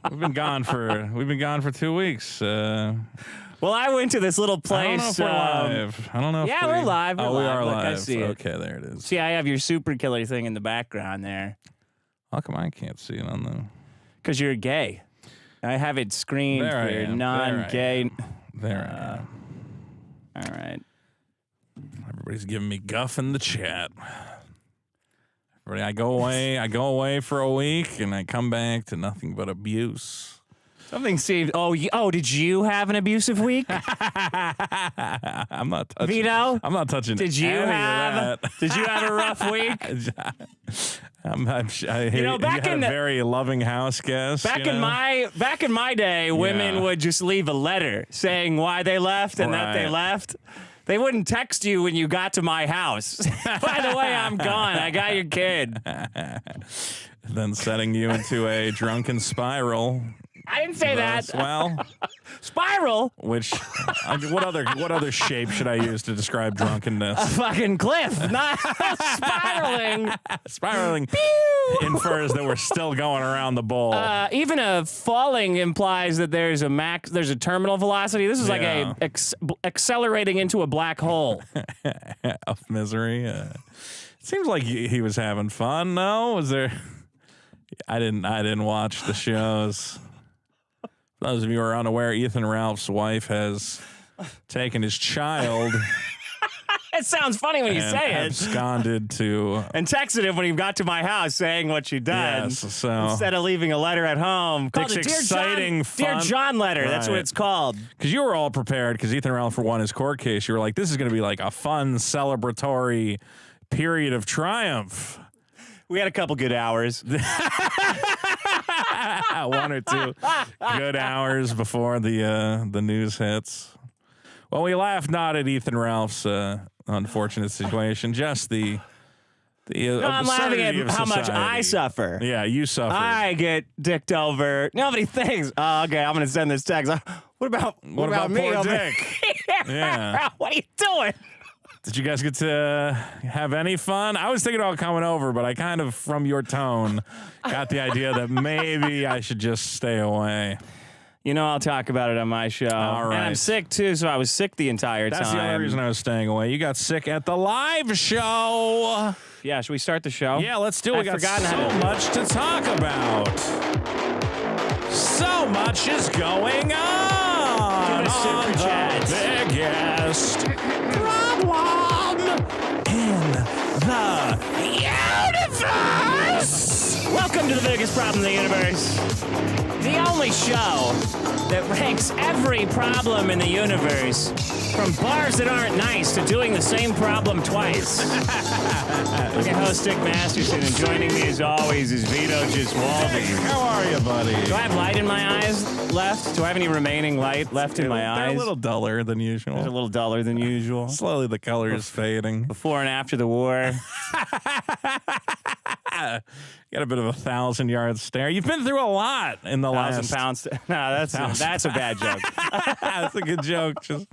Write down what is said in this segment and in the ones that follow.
We've been gone for 2 weeks. Well, I went to this little place. I don't know if we're live. I don't know. Yeah, we're live. We are Look, live. I see it. Okay, there it is. See, I have your super killer thing in the background there. How come I can't see it on the? Because you're gay. I have it screened for non-gay. There I am. All right. Everybody's giving me guff in the chat. Everybody, I go away for a week, and I come back to nothing but abuse. Something seemed. Oh, did you have an abusive week? I'm not touching. Vito, I'm not touching. Did you have a rough week? Back in a very loving house guest. Back in my day, women would just leave a letter saying why they left and that they left. They wouldn't text you when you got to my house. By the way, I'm gone. I got your kid. Then setting you into a drunken spiral. I didn't say that. Well, spiral. Which, what other shape should I use to describe drunkenness? A fucking cliff, not spiraling. Spiraling infers that we're still going around the bowl. Even a falling implies that there's a terminal velocity. This is like accelerating into a black hole of misery. It seems like he was having fun. No, was there? I didn't watch the shows. For those of you who are unaware, Ethan Ralph's wife has taken his child. It sounds funny when you say it. Absconded to and texted him when he got to my house saying what she'd done. Yes, so instead of leaving a letter at home. Called it's exciting, Dear John letter. Right. That's what it's called. Because you were all prepared. Because Ethan Ralph won his court case. You were like, this is going to be like a fun, celebratory period of triumph. We had a couple good hours. 1 or 2 good hours before the news hits. Well, we laughed not at Ethan Ralph's unfortunate situation, just the I'm laughing at how much I suffer. Yeah, you suffer. I get dicked over. Nobody thinks, oh, okay, I'm going to send this text. What about me? Poor Dick? Yeah. What are you doing? Did you guys get to have any fun? I was thinking about coming over, but I kind of, from your tone, got the idea that maybe I should just stay away. You know, I'll talk about it on my show. All right. And I'm sick, too, so I was sick the entire time. That's the only reason I was staying away. You got sick at the live show. Yeah, should we start the show? Yeah, let's do it. We got so much to talk about. So much is going on. Super chats. Biggest problem in the universe. Welcome to the biggest problem in the universe. The only show that ranks every problem in the universe from bars that aren't nice to doing the same problem twice. I'm your host, Dick Masterson, and joining me as always is Vito Giswaldi. How are you, buddy? Do I have light in my eyes left? Do I have any remaining light left in my eyes? They're a little duller than usual. It's a little duller than usual. Slowly the color is fading. Before and after the war. Got a bit of a 1,000-yard stare. You've been through a lot in the last 1,000 pounds. No, that's a bad joke. That's a good joke. Just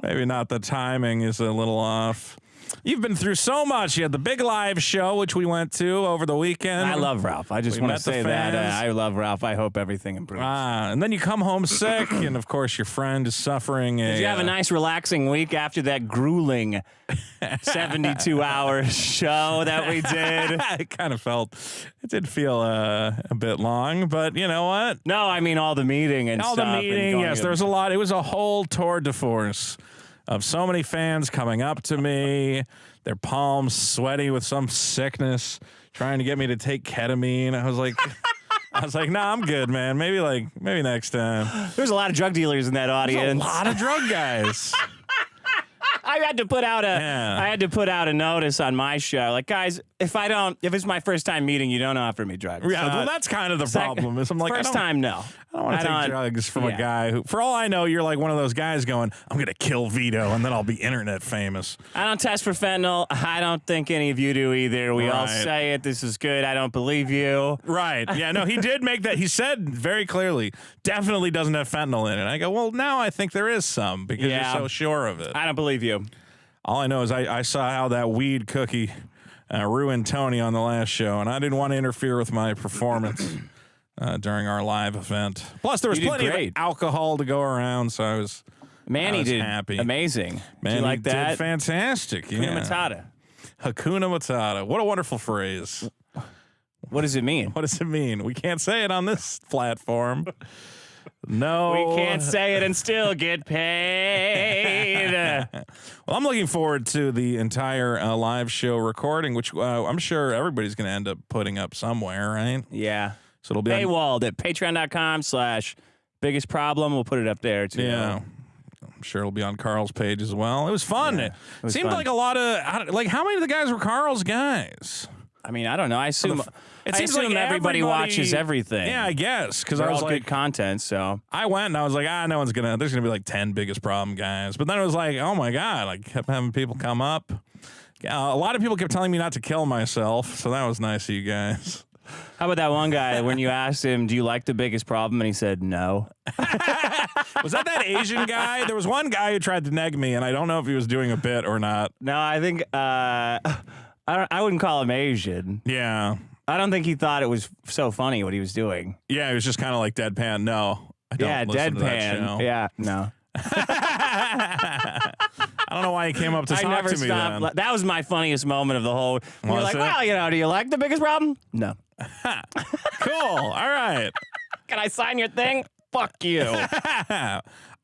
maybe not the timing is a little off. You've been through so much. You had the big live show, which we went to over the weekend. I love Ralph. I just want to say that. I love Ralph. I hope everything improves. And then you come home sick, and of course your friend is suffering. Did you have a nice, relaxing week after that grueling 72-hour show that we did? It did feel a bit long, but you know what? No, I mean all the meeting and all stuff. All the meeting, yes. There was a lot. It was a whole tour de force of so many fans coming up to me, their palms sweaty with some sickness, trying to get me to take ketamine. I was like, nah, I'm good, man. Maybe next time. There's a lot of drug dealers in that audience. There's a lot of drug guys. I had to put out a notice on my show, like, guys, if it's my first time meeting, you don't offer me drugs. Yeah, well, that's kind of the problem. Is I'm like, first time, no. I don't want to take drugs from a guy who, for all I know, you're like one of those guys going, I'm going to kill Vito and then I'll be internet famous. I don't test for fentanyl. I don't think any of you do either. We all say it. This is good. I don't believe you. Right. Yeah, no, he did make that. He said very clearly, definitely doesn't have fentanyl in it. I go, well, now I think there is some because you're so sure of it. I don't believe you. All I know is I saw how that weed cookie ruined Tony on the last show, and I didn't want to interfere with my performance. during our live event. Plus, there was plenty of alcohol to go around, so I was did happy. Amazing. Manny did you like that? Did fantastic. Hakuna Matata. Hakuna Matata. What a wonderful phrase. What does it mean? What does it mean? We can't say it on this platform. No. We can't say it and still get paid. Well, I'm looking forward to the entire live show recording, which I'm sure everybody's going to end up putting up somewhere, right? Yeah. So it'll be paywalled at patreon.com/biggest problem. We'll put it up there, too. Yeah. I'm sure it'll be on Carl's page as well. It was fun. Yeah, it seemed like a lot of, like, how many of the guys were Carl's guys? I mean, I don't know. I assume like everybody watches everything. Yeah, I guess. Because I was all like, good content, so. I went and I was like, no one's going to, there's going to be like 10 biggest problem guys. But then it was like, oh my God, I kept having people come up. A lot of people kept telling me not to kill myself. So that was nice of you guys. How about that one guy when you asked him, do you like the biggest problem? And he said, no. Was that Asian guy? There was one guy who tried to neg me, and I don't know if he was doing a bit or not. No, I think, I wouldn't call him Asian. Yeah. I don't think he thought it was so funny what he was doing. Yeah, he was just kind of like deadpan. No, I don't listen deadpan. to that show. Yeah, no. I don't know why he came up to talk to me then. That was my funniest moment of the whole. You're like, well, do you like the biggest problem? No. Cool. All right. Can I sign your thing? Fuck you.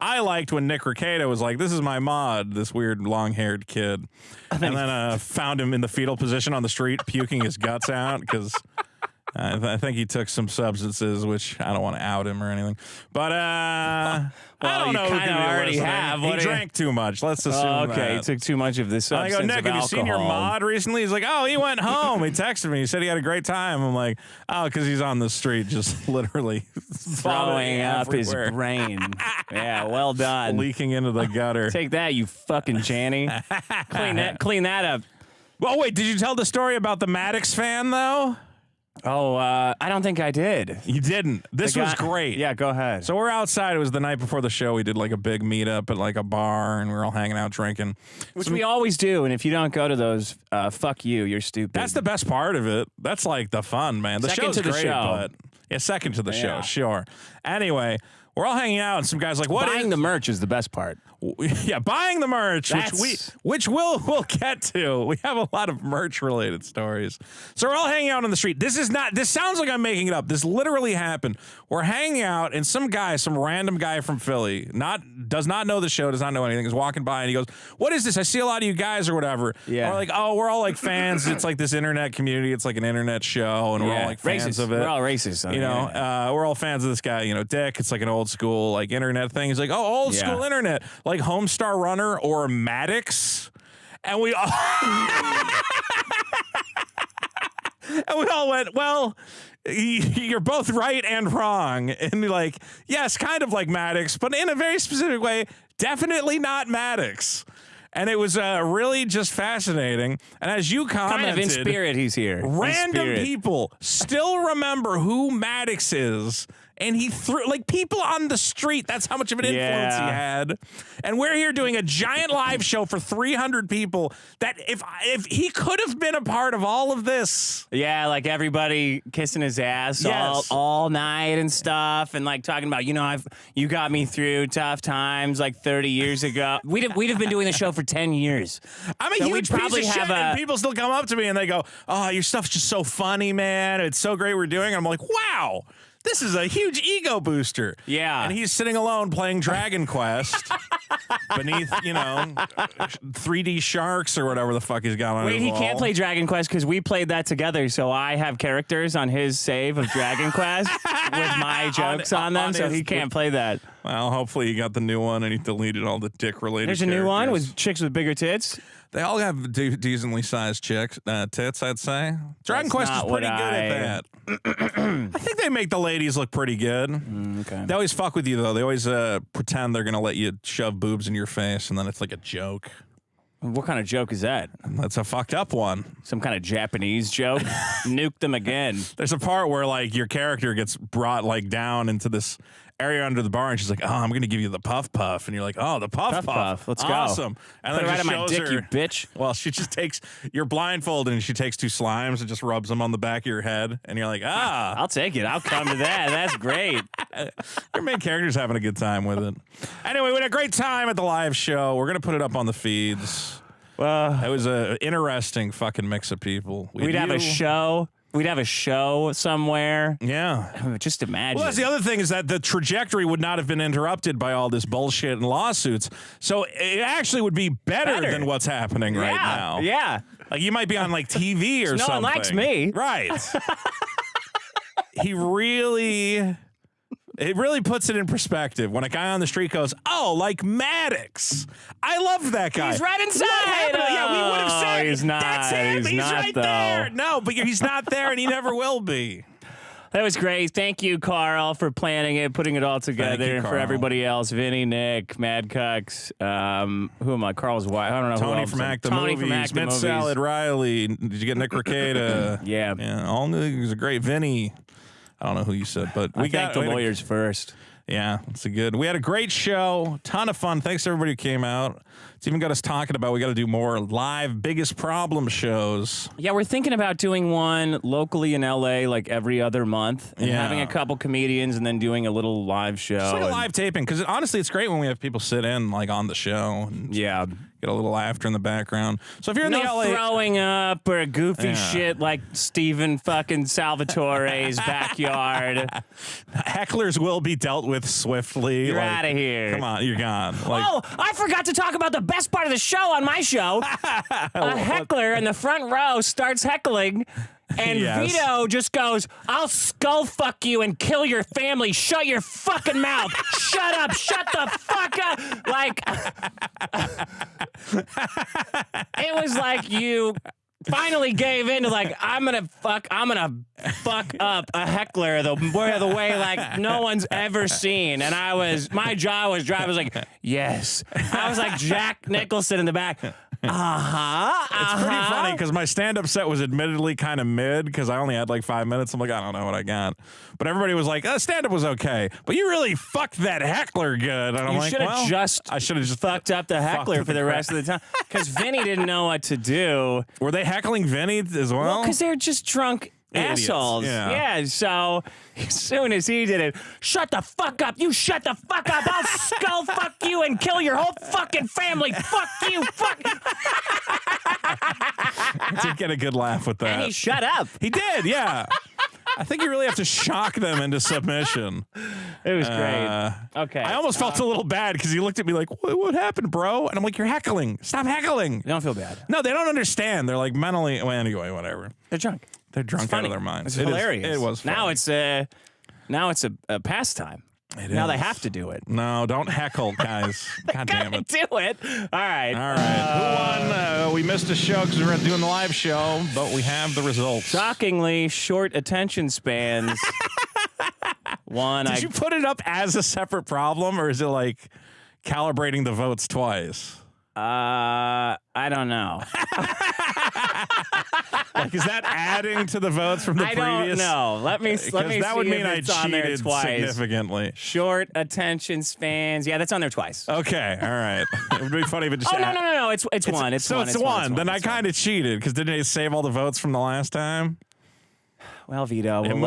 I liked when Nick Recato was like, this is my mod, this weird long-haired kid. And then found him in the fetal position on the street, puking his guts out because I think he took some substances, which I don't want to out him or anything. But I don't know. You kind of already have. He drank too much. Let's assume okay, he took too much of this substance. I go, Nick, have you seen your mod recently? He's like, oh, he went home. He texted me. He said he had a great time. I'm like, oh, because he's on the street just literally throwing up his brain. Yeah, well done. Leaking into the gutter. Take that, you fucking Channy. Clean that up. Well, wait, did you tell the story about the Maddox fan, though? Oh, I don't think I did. You didn't. This was great. Yeah, go ahead. So we're outside. It was the night before the show. We did like a big meetup at like a bar, and we were all hanging out drinking. Which we always do, and if you don't go to those, fuck you, you're stupid. That's the best part of it. That's like the fun, man. The show's great, but yeah, second to the show, sure. Anyway, we're all hanging out, and some guy's like, buying the merch is the best part. Yeah, buying the merch, which we'll get to. We have a lot of merch related stories. So we're all hanging out on the street. This sounds like I'm making it up. This literally happened. We're hanging out, and some random guy from Philly, does not know the show, does not know anything, is walking by, and he goes, what is this? I see a lot of you guys or whatever. Yeah. And we're like, oh, we're all like fans. It's like this internet community. It's like an internet show, and we're all like fans of it. We're all racist. We're all fans of this guy, Dick. It's like an old school like internet thing. He's like, oh, old school internet. Like Homestar Runner or Maddox, and we all went, well, you're both right and wrong, and like, yes, kind of like Maddox, but in a very specific way, definitely not Maddox. And it was really just fascinating. And as you commented, kind of in spirit, he's here. Random people still remember who Maddox is. And he threw, like, people on the street. That's how much of an influence he had. And we're here doing a giant live show for 300 people that if he could have been a part of all of this. Yeah, like everybody kissing his ass all night and stuff. And like talking about, you got me through tough times like 30 years ago. We'd have been doing the show for 10 years. I'm a huge piece of shit, and people still come up to me and they go, oh, your stuff's just so funny, man. It's so great we're doing it. I'm like, wow. This is a huge ego booster. Yeah. And he's sitting alone playing Dragon Quest beneath, 3D sharks or whatever the fuck he's got on his wall. He can't play Dragon Quest because we played that together, so I have characters on his save of Dragon Quest with my jokes on them, so he can't play that. Well, hopefully he got the new one and he deleted all the dick-related There's a new one with chicks with bigger tits? They all have decently sized tits, I'd say. Dragon Quest is pretty good at that. I think they make the ladies look pretty good. Okay. They always fuck with you, though. They always pretend they're going to let you shove boobs in your face, and then it's like a joke. What kind of joke is that? That's a fucked up one. Some kind of Japanese joke? Nuke them again. There's a part where like your character gets brought like down into this area under the bar, and she's like, "Oh, I'm going to give you the puff puff," and you're like, "Oh, the puff puff. Let's go, awesome!" And Put then it right just on my shows dick, her, you bitch. Well, she just takes you're blindfolded, and she takes 2 slimes and just rubs them on the back of your head, and you're like, "Ah, I'll take it. I'll come to that. That's great." Your main character's having a good time with it. Anyway, we had a great time at the live show. We're going to put it up on the feeds. Well, It was a interesting fucking mix of people. we'd have a show. We'd have a show somewhere. Yeah. Just imagine. Well, that's the other thing is that the trajectory would not have been interrupted by all this bullshit and lawsuits. So it actually would be better. Than what's happening right now. Yeah. Like you might be on like TV or No something. one likes me. Right. It really puts it in perspective when a guy on the street goes, "Oh, like Maddox. I love that guy. He's right inside." What happened? Yeah, we would have said he's not. that's him. He's not, right though. there. No, but he's not there, and he never will be. That was great. Thank you, Carl, for planning it, putting it all together. you, And for Carl. everybody else, Vinny, Nick, Mad Cucks, who am I? Carl's wife. I don't know who Tony else. from Act the Tony Movies, from Act the Mint Movies. Salad, Riley. Did you get Nick Ricada? Yeah. All he was a great Vinny. I don't know who you said, but I thank the lawyers first. Yeah, it's a good. We had a great show, ton of fun. Thanks to everybody who came out. It's even got us talking about we got to do more live biggest problem shows. Yeah, we're thinking about doing one locally in LA like every other month and having a couple comedians and then doing a little live show. It's like a live taping because honestly, it's great when we have people sit in like on the show. And yeah. Get a little laughter in the background. So if you're in No the LA, throwing up or goofy shit like Steven fucking Salvatore's backyard. hecklers will be dealt with swiftly. You're out of here. Come on, you're gone. Like, Oh, I forgot to talk about the best part of the show on my show. A heckler in the front row starts heckling, and Yes. Vito just goes, "I'll skull fuck you and kill your family. Shut your fucking mouth. Shut up. Shut the fuck up." Like, it was like you finally gave in to like, I'm gonna fuck up a heckler the way like no one's ever seen. And my jaw was dry. I was like, yes. I was like Jack Nicholson in the back. It's pretty funny because my stand-up set was admittedly kind of mid because I only had like 5 minutes. I'm like, I don't know what I got. But everybody was like, stand-up was okay. But you really fucked that heckler good. And I'm You like, should have well, just I should have just fucked up the heckler fucked for the crap. rest of the time. Because Vinny didn't know what to do. Were they heckling Vinny as well? Well, because they're just drunk Idiots, assholes. yeah. So as soon as he did it, shut the fuck up. You shut the fuck up. I'll skull fuck you and kill your whole fucking family. Fuck you. Fuck. I did get a good laugh with that. And he shut up. He did, yeah. I think you really have to shock them into submission. It was great. Okay. I almost felt a little bad because he looked at me like, what happened, bro? And I'm like, you're heckling. Stop heckling. Don't feel bad. No, they don't understand. They're like mentally, well, anyway, whatever. They're drunk. They're drunk It's out funny. of their minds. It's hilarious. It was funny. Now it's a pastime. Now they have to do it. No, don't heckle, guys. God damn Gotta it. do it. All right. All right. Who won? We missed a show because we were doing the live show, but we have the results. Shockingly short attention spans. Did you put it up as a separate problem, or is it like calibrating the votes twice? I don't know. Like, is that adding to the votes from the I previous? don't know. Let me Because see that would if mean I it's on there cheated twice. significantly. Short attention spans. Yeah, that's on there twice. Okay, all right. It would be funny if it just. Oh no! It's one. It's so one. it's one. Then I kind of cheated because didn't they save all the votes from the last time? Well, Vito, we'll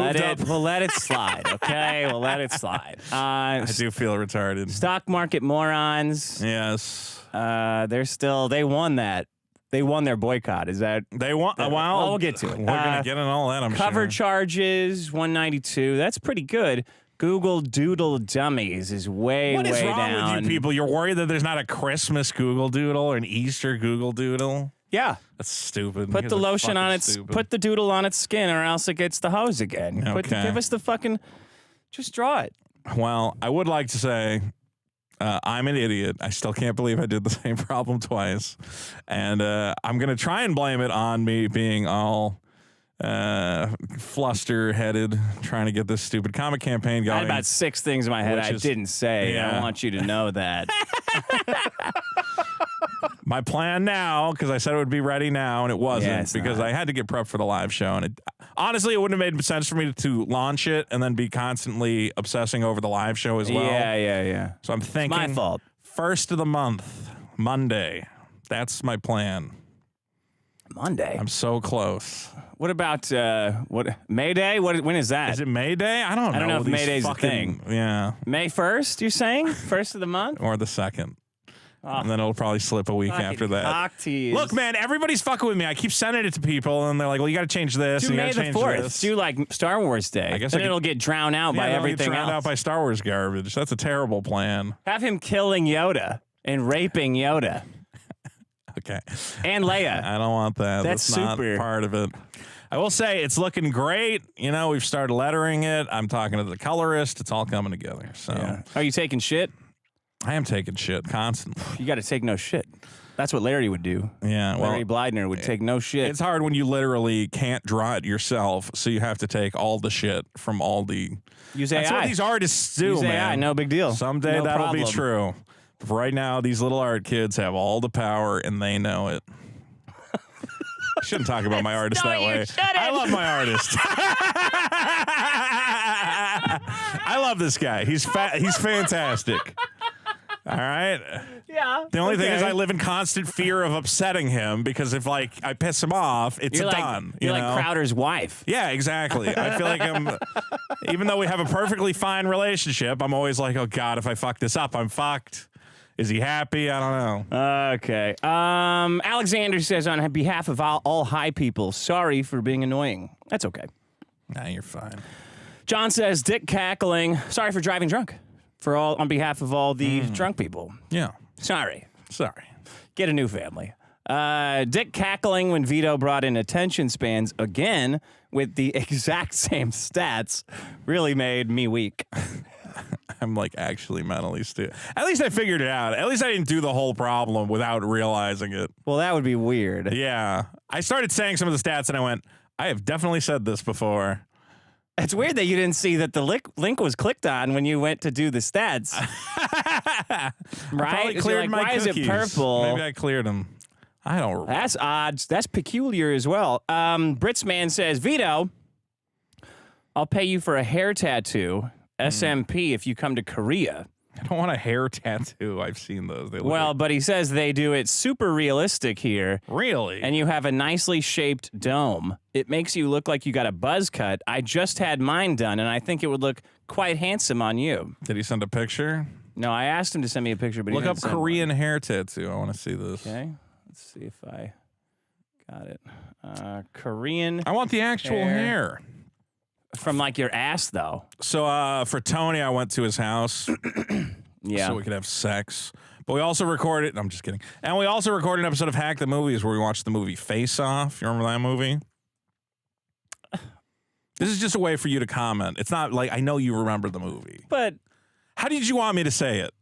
let it slide. Okay, we'll let it slide. I do feel retarded. Stock market morons. Yes. They won that. They won their boycott. Is that They want? Well, we'll get to it. We're gonna get in all that. I'm cover sure. charges 192. That's pretty good. Google Doodle dummies is way What is way wrong down. with you people? You're worried that there's not a Christmas Google Doodle or an Easter Google Doodle? Yeah. That's stupid. Put You the guys are lotion on fucking its. stupid. Put the doodle on its skin, or else it gets the hose again. Okay. Give us the fucking. Just draw it. Well, I would like to say I'm an idiot. I still can't believe I did the same problem twice. And I'm going to try and blame it on me being all fluster-headed, trying to get this stupid comic campaign going. I had about 6 things in my head Which I is- didn't say. yeah. I want you to know that. My plan now, because I said it would be ready now, and it wasn't, because I had to get prepped for the live show. And honestly, it wouldn't have made sense for me to launch it and then be constantly obsessing over the live show as well. Yeah. So I'm thinking my fault. First of the month, Monday. That's my plan. Monday? I'm so close. What about May Day? When is that? Is it May Day? I don't know. I don't know if May Day's a thing. Yeah. May 1st, you're saying? First of the month? Or the 2nd. And then it'll probably slip a week after that. Cock tease. Look, man, everybody's fucking with me. I keep sending it to people, and they're like, well, you got to change this. Do and you May gotta the change 4th. This. Do like Star Wars Day. I guess then it'll get drowned out by everything drowned else. out by Star Wars garbage. That's a terrible plan. Have him killing Yoda and raping Yoda. Okay. And Leia. I don't want that. That's not super. part of it. I will say it's looking great. You know, we've started lettering it. I'm talking to the colorist. It's all coming together. So, Are you taking shit? I am taking shit constantly. You got to take no shit. That's what Larry would do. Yeah, well, Larry Blydner would take no shit. It's hard when you literally can't draw it yourself, so you have to take all the shit from all the. Use AI. That's what these artists do, Use man. AI, no big deal. Someday No that'll problem. be true. But right now, these little art kids have all the power, and they know it. I shouldn't talk about my artist that way. I love my artist. I love this guy. He's fantastic. All right. Yeah. The only thing is, I live in constant fear of upsetting him because if I piss him off, it's done. You're you know? like Crowder's wife. Yeah, exactly. I feel like even though we have a perfectly fine relationship, I'm always like, oh God, if I fuck this up, I'm fucked. Is he happy? I don't know. Okay. Alexander says, on behalf of all high people, sorry for being annoying. That's okay. Nah, you're fine. John says, Dick cackling. Sorry for driving drunk. On behalf of all the drunk people. Yeah. Sorry. Sorry. Get a new family. Dick cackling when Vito brought in attention spans again with the exact same stats really made me weak. I'm like actually mentally stupid. At least I figured it out. At least I didn't do the whole problem without realizing it. Well, that would be weird. Yeah. I started saying some of the stats and I went, I have definitely said this before. It's weird that you didn't see that the link was clicked on when you went to do the stats. Right? Cleared my why cookies. is it purple? Maybe I cleared them. I don't. That's odd. That's peculiar as well. Britsman says, Vito, I'll pay you for a hair tattoo, SMP, if you come to Korea. I don't want a hair tattoo. I've seen those. They look Well, but he says they do it super realistic here. really? And you have a nicely shaped dome. It makes you look like you got a buzz cut. I just had mine done, and I think it would look quite handsome on you. Did he send a picture? No, I asked him to send me a picture, but Look he up didn't send Korean hair tattoo. I want to see this. one. Okay, let's see if I got it. Korean I want the actual hair. from like your ass, though. So for Tony, I went to his house. Yeah. So we could have sex. But we also recorded. I'm just kidding. And we also recorded an episode of Hack the Movies where we watched the movie Face Off. You remember that movie? This is just a way for you to comment. It's not like I know you remember the movie. But How did you want me to say it?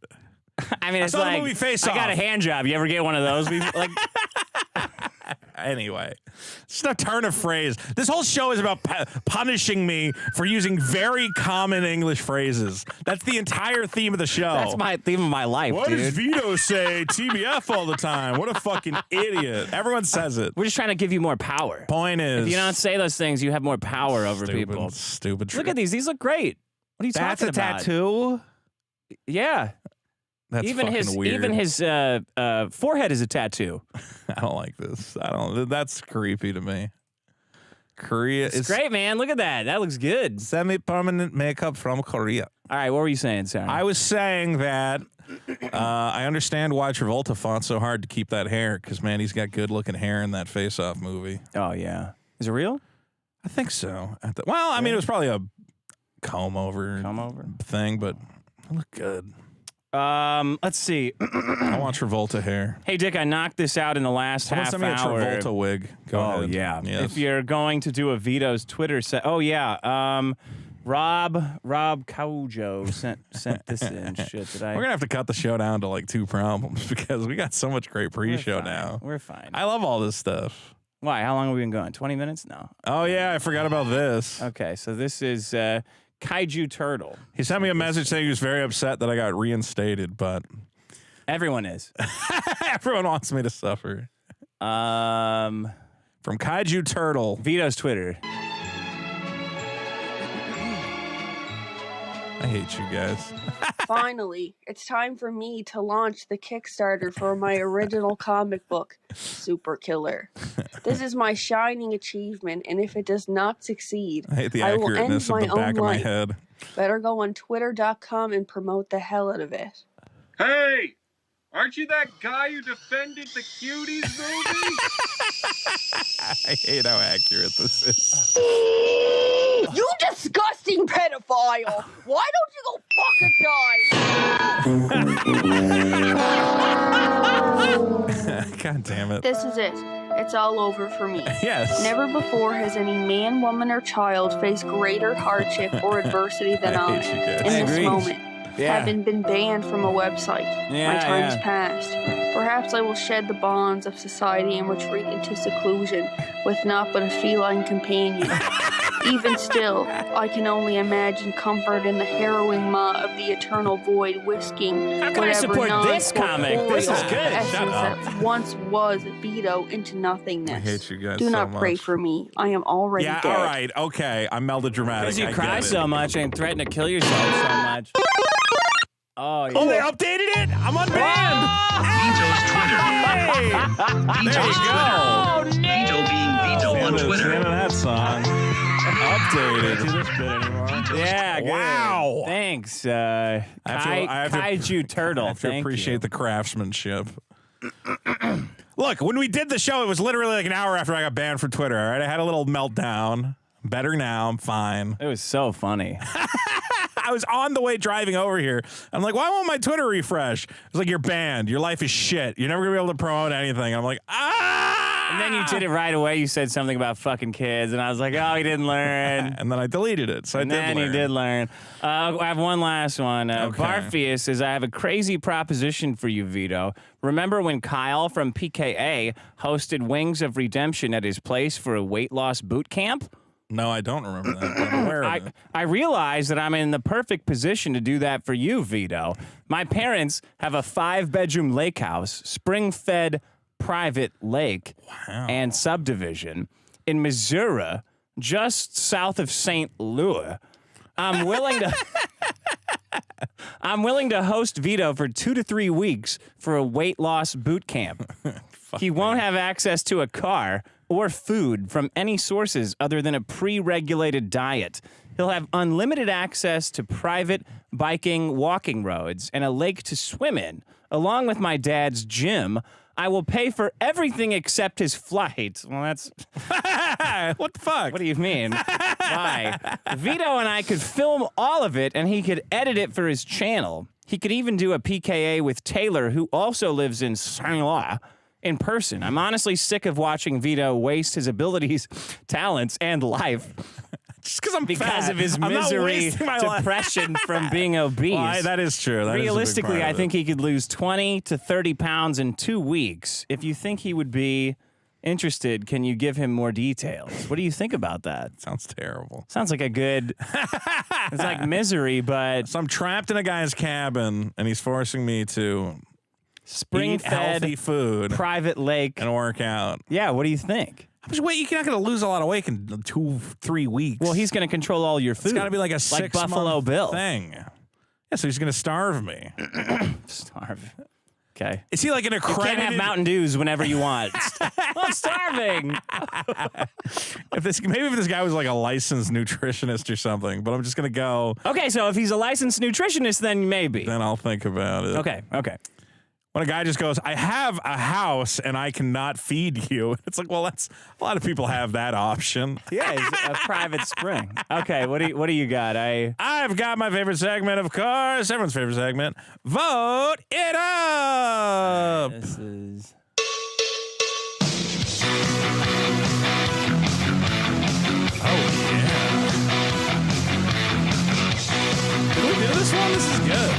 I mean, it's saw the like movie Face I got a Off. hand job. You ever get one of those? Like, Anyway, it's a turn of phrase. This whole show is about punishing me for using very common English phrases. That's the entire theme of the show. that's my theme of my life, What dude. does Vito say? TBF all the time. What a fucking idiot. Everyone says it. We're just trying to give you more power. Point is, If you don't say those things, you have more power over people. Stupid. Look at these. These look great. What are you That's talking a about? tattoo. Yeah. That's even fucking weird. Even his forehead is a tattoo. I don't like this. I don't. That's creepy to me. Korea It's is great, man. Look at that. That looks good. semi-permanent makeup from Korea. All right, what were you saying, Sarah? I was saying that I understand why Travolta fought so hard to keep that hair because, man, he's got good-looking hair in that Face-Off movie. Oh, yeah. Is it real? I think so. Well, I mean, it was probably a comb-over thing, but it looked good. Let's see. I want Travolta hair. Hey, Dick, I knocked this out in the last Someone half send me a hour. Travolta wig. Go ahead. Yeah. Yes. If you're going to do a Vito's Twitter set. Oh, yeah. Rob Kaujo sent this in. Shit, did I? We're gonna have to cut the show down to like 2 problems because we got so much great pre-show now. We're fine. I love all this stuff. Why? How long have we been going? 20 minutes? No. Oh yeah, I forgot about this. Okay, so this is Kaiju Turtle. He sent me a message saying he was very upset that I got reinstated, but Everyone is. Everyone wants me to suffer. From Kaiju Turtle. Vito's Twitter. I hate you guys. Finally, it's time for me to launch the Kickstarter for my original comic book, Super Killer. This is my shining achievement, and if it does not succeed, I hate the I will end accurateness of my the own back of my life. head. Better go on Twitter.com and promote the hell out of it. Hey! Aren't you that guy who defended the Cuties movie? I hate how accurate this is. You disgusting pedophile! Why don't you go fucking die? God damn it. This is it. It's all over for me. Yes. Never before has any man, woman, or child faced greater hardship or adversity than I I hate you guys. in I this agree. moment. Yeah. Having been banned from a website, Yeah, my time is yeah. past. Perhaps I will shed the bonds of society and retreat into seclusion with naught but a feline companion. Even still, I can only imagine comfort in the harrowing maw of the eternal void, whisking How can I whatever support this comic? This is non-corporeal good. essence Shut up. that once was Vito into nothingness. I hate you guys Do so not pray much. for me. I am already Yeah, dead. all right, okay. I'm melodramatic. Because you I cry get it. so much and threaten to kill yourself so much. Oh, yeah. Oh, they updated it? I'm unbanned. Vito's Twitter. Hey! There you go. Vito being Vito on It's the Twitter. end of that song. Updated. Yeah, good. Wow. Thanks, I have to- Kaiju Turtle. I have to Thank appreciate you. the craftsmanship. Look, when we did the show, it was literally like an hour after I got banned from Twitter. All right, I had a little meltdown. Better now. I'm fine. It was so funny. I was on the way driving over here. I'm like, why won't my Twitter refresh? It's like, you're banned. Your life is shit. You're never gonna be able to promote anything. I'm like, And then you did it right away. You said something about fucking kids, and I was like, oh, he didn't learn. And then I deleted it. So And I did then learn. he did learn. I have one last one. Okay. Barfius says, I have a crazy proposition for you, Vito. Remember when Kyle from PKA hosted Wings of Redemption at his place for a weight loss boot camp? No, I don't remember that. But I'm aware of it. I realize that I'm in the perfect position to do that for you, Vito. My parents have a 5-bedroom lake house, spring-fed private lake and subdivision in Missouri, just south of St. Louis. I'm willing to host Vito for 2 to 3 weeks for a weight loss boot camp. He won't have access to a car or food from any sources other than a pre-regulated diet. He'll have unlimited access to private biking, walking roads, and a lake to swim in, along with my dad's gym. I will pay for everything except his flight. Well, that's... What the fuck? What do you mean? Why? Vito and I could film all of it, and he could edit it for his channel. He could even do a PKA with Taylor, who also lives in St. Louis, in person. I'm honestly sick of watching Vito waste his abilities, talents, and life Just because I'm because fat. of his I'm not misery, wasting my life. depression from being obese. Well, that is true. That is a big Realistically, part I of think it. he could lose 20 to 30 pounds in 2 weeks. If you think he would be interested, can you give him more details? What do you think about that? Sounds terrible. Sounds like a good... It's like misery, but So I'm trapped in a guy's cabin, and he's forcing me to eat spring-fed healthy food private lake. and work out. Yeah, what do you think? How much weight? You're not going to lose a lot of weight in 2-3 weeks. Well, he's going to control all your food. It's got to be like a 6 Buffalo month Bill. thing. Yeah, so he's going to starve me. Starve. Okay. Is he like an You accredited? can't have Mountain Dews whenever you want. I'm starving. Maybe if this guy was like a licensed nutritionist or something, but I'm just going to go. Okay, so if he's a licensed nutritionist, then maybe. Then I'll think about it. Okay. When a guy just goes, I have a house and I cannot feed you. It's like, well, that's a lot of people have that option. Yeah, he's a private spring. Okay, what do you got? I've got my favorite segment, of course. Everyone's favorite segment. Vote it up. This is Oh, yeah. Did we do this one? This is good.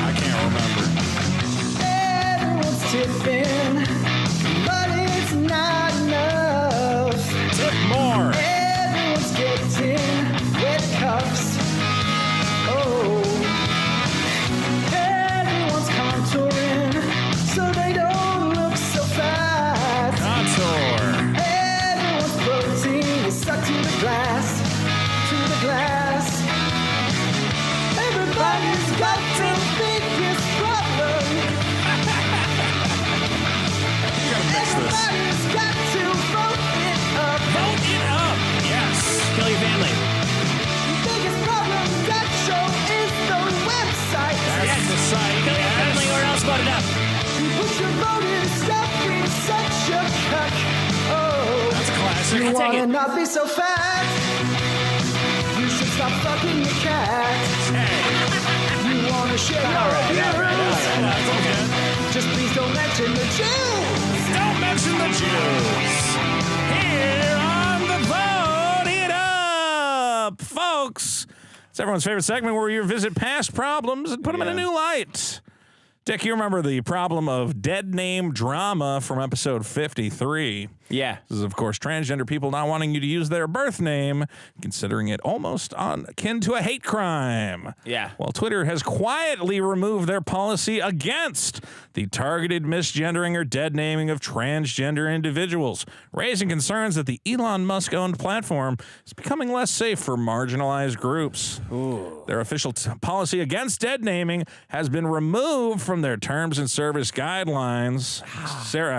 I can't remember. Everyone's tipping, but it's not enough. Tip more. Everyone's getting wet cups. Oh, You I'll take wanna it. not be so fat? You should stop fucking your cat. You wanna share your appearance? Just please don't mention the Jews. Don't mention the Jews. Here on the Vote It Up, folks. It's everyone's favorite segment where you visit past problems and put them in a new light. Dick, you remember the problem of dead name drama from episode 53. Yeah. This is, of course, transgender people not wanting you to use their birth name, considering it almost akin to a hate crime. Yeah. Well, Twitter has quietly removed their policy against the targeted misgendering or dead naming of transgender individuals, raising concerns that the Elon Musk-owned platform is becoming less safe for marginalized groups. Ooh. Their official policy against dead naming has been removed from their terms and service guidelines.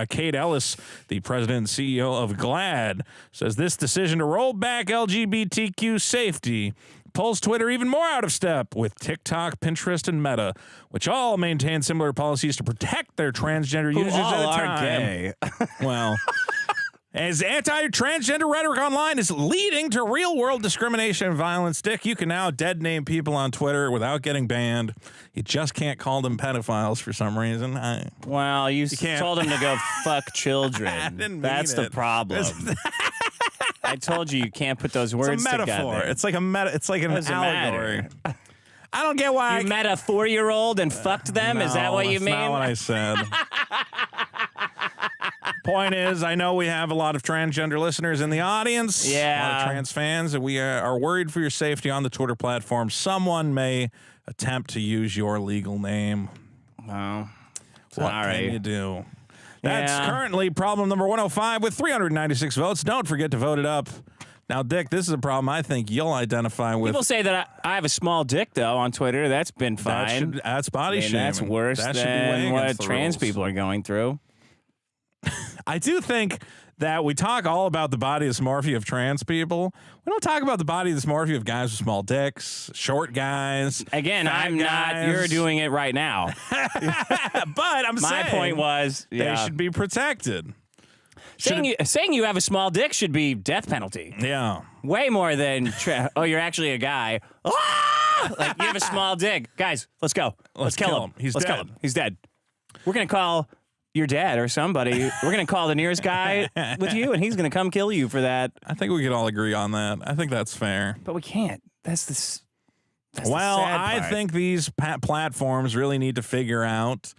Kate Ellis, the president and CEO of GLAAD, says this decision to roll back LGBTQ safety pulls Twitter even more out of step with TikTok, Pinterest, and Meta, which all maintain similar policies to protect their transgender users at a time. Gay. Well, as anti-transgender rhetoric online is leading to real-world discrimination and violence, Dick, you can now dead name people on Twitter without getting banned. You just can't call them pedophiles for some reason. Well, you told him to go fuck children. I didn't mean That's the it. problem. I told you can't put those words It's a metaphor. together. It's like it's like an Doesn't allegory. matter. I don't get why You met a 4-year-old and fucked them? Is that what you that's mean? not what I said. Point is, I know we have a lot of transgender listeners in the audience. A lot Yeah. of trans fans, and we are worried for your safety on the Twitter platform. Someone may attempt to use your legal name. Oh, What sorry. can you do? That's Yeah. currently problem number 105 with 396 votes. Don't forget to vote it up. Now, Dick, this is a problem I think you'll identify with. People say that I have a small dick, though, on Twitter. That's been fine. That's body shaming. That's worse That should be way than what against the trans rules. people are going through. I do think that we talk all about the body dysmorphia of trans people. We don't talk about the body dysmorphia of guys with small dicks, short guys. Again, fat I'm not. guys. You're doing it right now. But I'm My saying point was, they should be protected. saying you have a small dick should be death penalty. Yeah. Way more than oh, you're actually a guy. Ah! Like you have a small dick, guys. Let's go. Let's kill him. He's Let's dead. kill him. He's dead. We're gonna call your dad or somebody. We're gonna call the nearest guy with you, and he's gonna come kill you for that. I think we could all agree on that. I think that's fair. But we can't. That's the. That's Well, the sad I part. think these platforms really need to figure out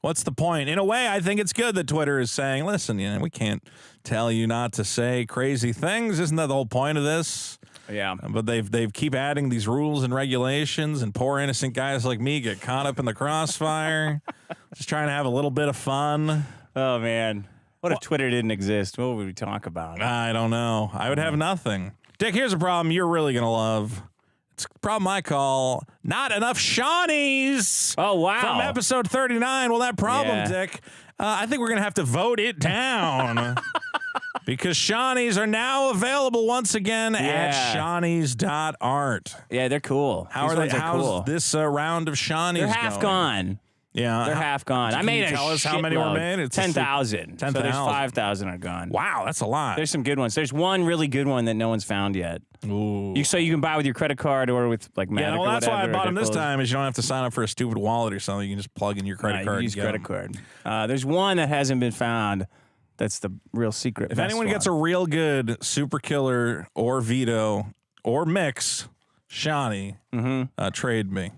what's the point. In a way, I think it's good that Twitter is saying, listen, we can't tell you not to say crazy things. Isn't that the whole point of this? Yeah. But they've keep adding these rules and regulations, and poor innocent guys like me get caught up in the crossfire. Just trying to have a little bit of fun. Oh man. What if Twitter didn't exist? What would we talk about? I don't know. I would have nothing. Dick, here's a problem you're really going to love. It's a problem I call not enough Shawnees. Oh wow. From episode 39. Well, that problem, Yeah. Dick, I think we're going to have to vote it down. Because Shawnees are now available once again at Yeah. Shawnees.art. Yeah, they're cool. How These are ones they? How's cool. this round of Shawnees They're half going? gone. Yeah. They're half gone. I Can made you a tell us how many were shitload. made? It's a 10,000. So there's 10,000. 5,000 are gone. Wow, that's a lot. There's some good ones. There's one really good one that no one's found yet. Ooh. So you can buy with your credit card or with like Matic Yeah, well, or that's why I whatever, bought them this they're closed. time. Is you don't have to sign up for a stupid wallet or something. You can just plug in your credit Nah, card. you use and get credit 'em. card. There's one that hasn't been found. That's the real secret. If best anyone one. gets a real good Super Killer or Vito or Mix Shawnee, trade me.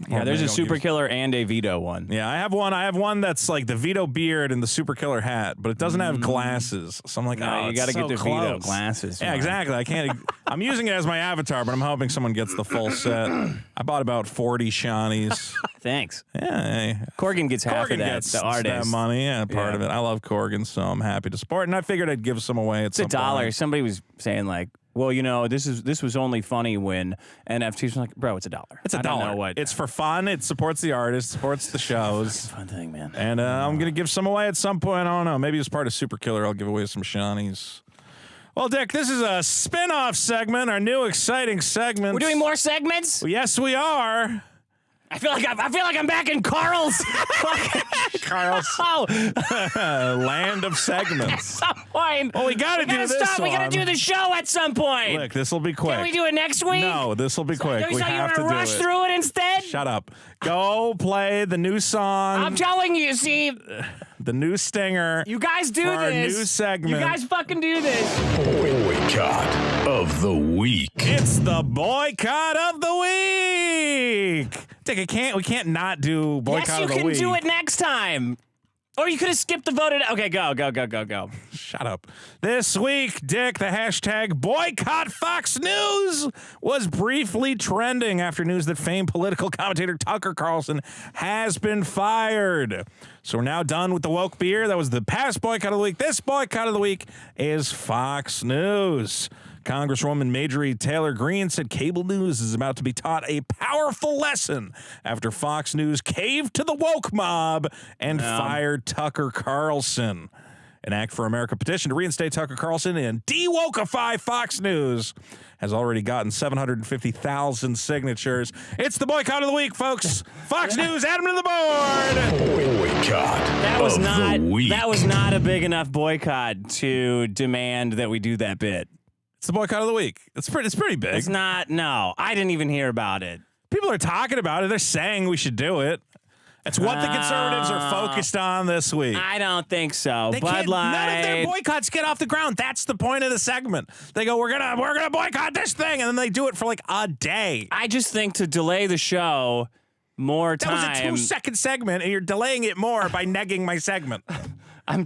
yeah, Or there's maybe a don't Super use- Killer and a Vito one. Yeah, I have one. I have one that's like the Vito beard and the Super Killer hat, but it doesn't have glasses. So I'm like, No, oh, you got to so get the Vito close. glasses. Yeah, man. exactly. I can't. I'm using it as my avatar, but I'm hoping someone gets the full set. I bought about 40 Shawnees. Thanks. Yeah, hey. Corgan gets half Corgan of that. gets The artist. that money. Yeah, part Yeah. of it. I love Corgan, so I'm happy to support. And I figured I'd give some away. It's $1. Somebody was saying like, well, this was only funny when NFTs. I'm like, bro, it's $1. It's $1. I don't know what. It's for fun. It supports the artist, supports the shows. fun thing, man. And I'm going to give some away at some point. I don't know. Maybe as part of Super Killer, I'll give away some Shawnees. Well, Dick, this is a spin-off segment, our new exciting segment. We're doing more segments? Well, yes, we are. I feel like I'm back in Carl's. Carl's land of segments. At some point. Well, we gotta do this stop. We gotta one. do the show at some point. Look, this will be quick. Can we do it next week? No, this will be quick. So We you have want to to do rush it. through it instead? Shut up. Go play the new song. I'm telling you, see, the new stinger. you guys do for our this. new segment. You guys fucking do this. Boycott of the week. It's the boycott of the week. Dick, we can't not do boycott Yes, you of the can week. do it next time. Or you could have skipped the vote. Okay, go. Shut up. This week, Dick, the hashtag Boycott Fox News was briefly trending after news that famed political commentator Tucker Carlson has been fired. So we're now done with the woke beer. That was the past boycott of the week. This boycott of the week is Fox News. Congresswoman Marjorie Taylor Greene said cable news is about to be taught a powerful lesson after Fox News caved to the woke mob and fired Tucker Carlson. An Act for America petition to reinstate Tucker Carlson and de-wokeify Fox News has already gotten 750,000 signatures. It's the boycott of the week, folks. Fox News, add them to the board. Boycott That was not a big enough boycott to demand that we do that bit. It's the boycott of the week. It's pretty big. It's not. No, I didn't even hear about it. People are talking about it. They're saying we should do it. It's what the conservatives are focused on this week. I don't think so. None of their boycotts get off the ground. That's the point of the segment. They go, we're gonna boycott this thing, and then they do it for like a day. I just think to delay the show more time. That was a 2-second segment, and you're delaying it more by negging my segment.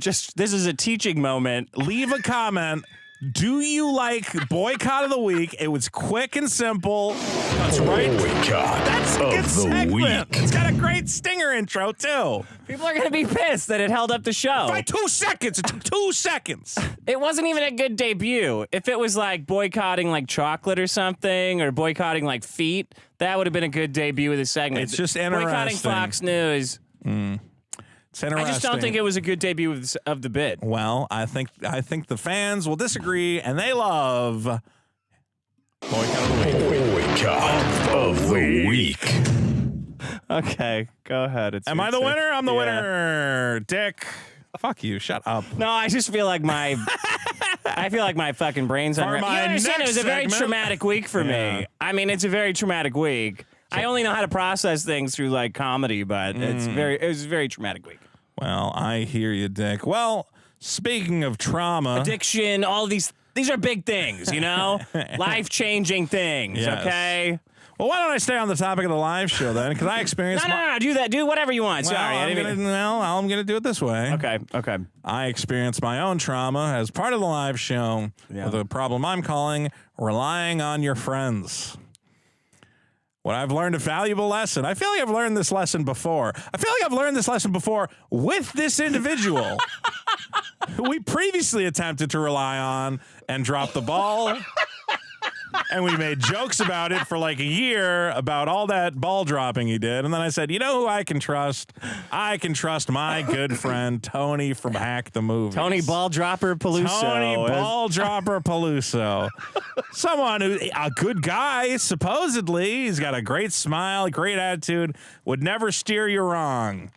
This is a teaching moment. Leave a comment. Do you like boycott of the week? It was quick and simple. That's right. Boycott That's a good of the segment. week. It's got a great stinger intro, too. People are going to be pissed that it held up the show. By 2 seconds. It took 2 seconds. It wasn't even a good debut. If it was like boycotting like chocolate or something, or boycotting like feet, that would have been a good debut of the segment. It's just Boycotting interesting. Fox News. It's interesting. I just don't think it was a good debut of the bit. Well, I think the fans will disagree, and they love boycott of the week. Boycott of the week. Okay, go ahead. Am I the winner? I'm the winner. Dick, fuck you. Shut up. No, I just feel like my fucking brains are. For You my understand? It next was a very segment- traumatic week for Yeah. me. I mean, it's a very traumatic week. I only know how to process things through like comedy, but it was a very traumatic week. Well, I hear you, Dick. Well, speaking of trauma, Addiction, all these are big things, you know? Life-changing things, Yes. okay? well, why don't I stay on the topic of the live show then? Because I experienced. No, do that. Do whatever you want. Well, Sorry. I didn't even... I'm gonna do it this way. Okay. I experienced my own trauma as part of the live show with a problem I'm calling relying on your friends. What I've learned a valuable lesson. I feel like I've learned this lesson before. I feel like I've learned this lesson before with this individual who we previously attempted to rely on and dropped the ball. And we made jokes about it for like a year about all that ball dropping he did. And then I said, you know who I can trust? I can trust my good friend Tony from Hack the Movie. Tony Ball Dropper Peluso. Tony Ball Dropper Peluso. Someone who, a good guy, supposedly. He's got a great smile, great attitude, would never steer you wrong.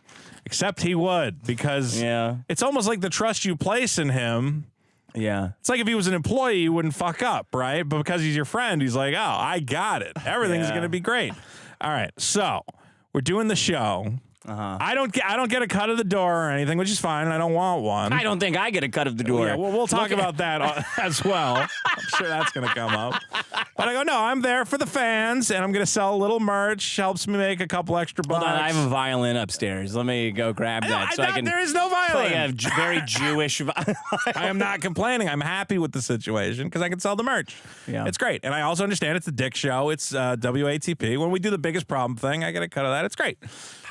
Except he would, because it's almost like the trust you place in him. Yeah. It's like if he was an employee, he wouldn't fuck up, right? But because he's your friend, he's like, oh, I got it. Everything's going to be great. All right. So we're doing the show. I don't get a cut of the door or anything, which is fine. I don't want one. I don't think I get a cut of the door. Yeah, we'll talk about that as well. I'm sure that's going to come up. But I go, no, I'm there for the fans, and I'm going to sell a little merch. Helps me make a couple extra bucks. Hold on, I have a violin upstairs. Let me go grab that so I can there is no play violin. a very Jewish violin. I am not complaining. I'm happy with the situation because I can sell the merch. Yeah. It's great. And I also understand it's the Dick Show. It's WATP. When we do the biggest problem thing, I get a cut of that. It's great.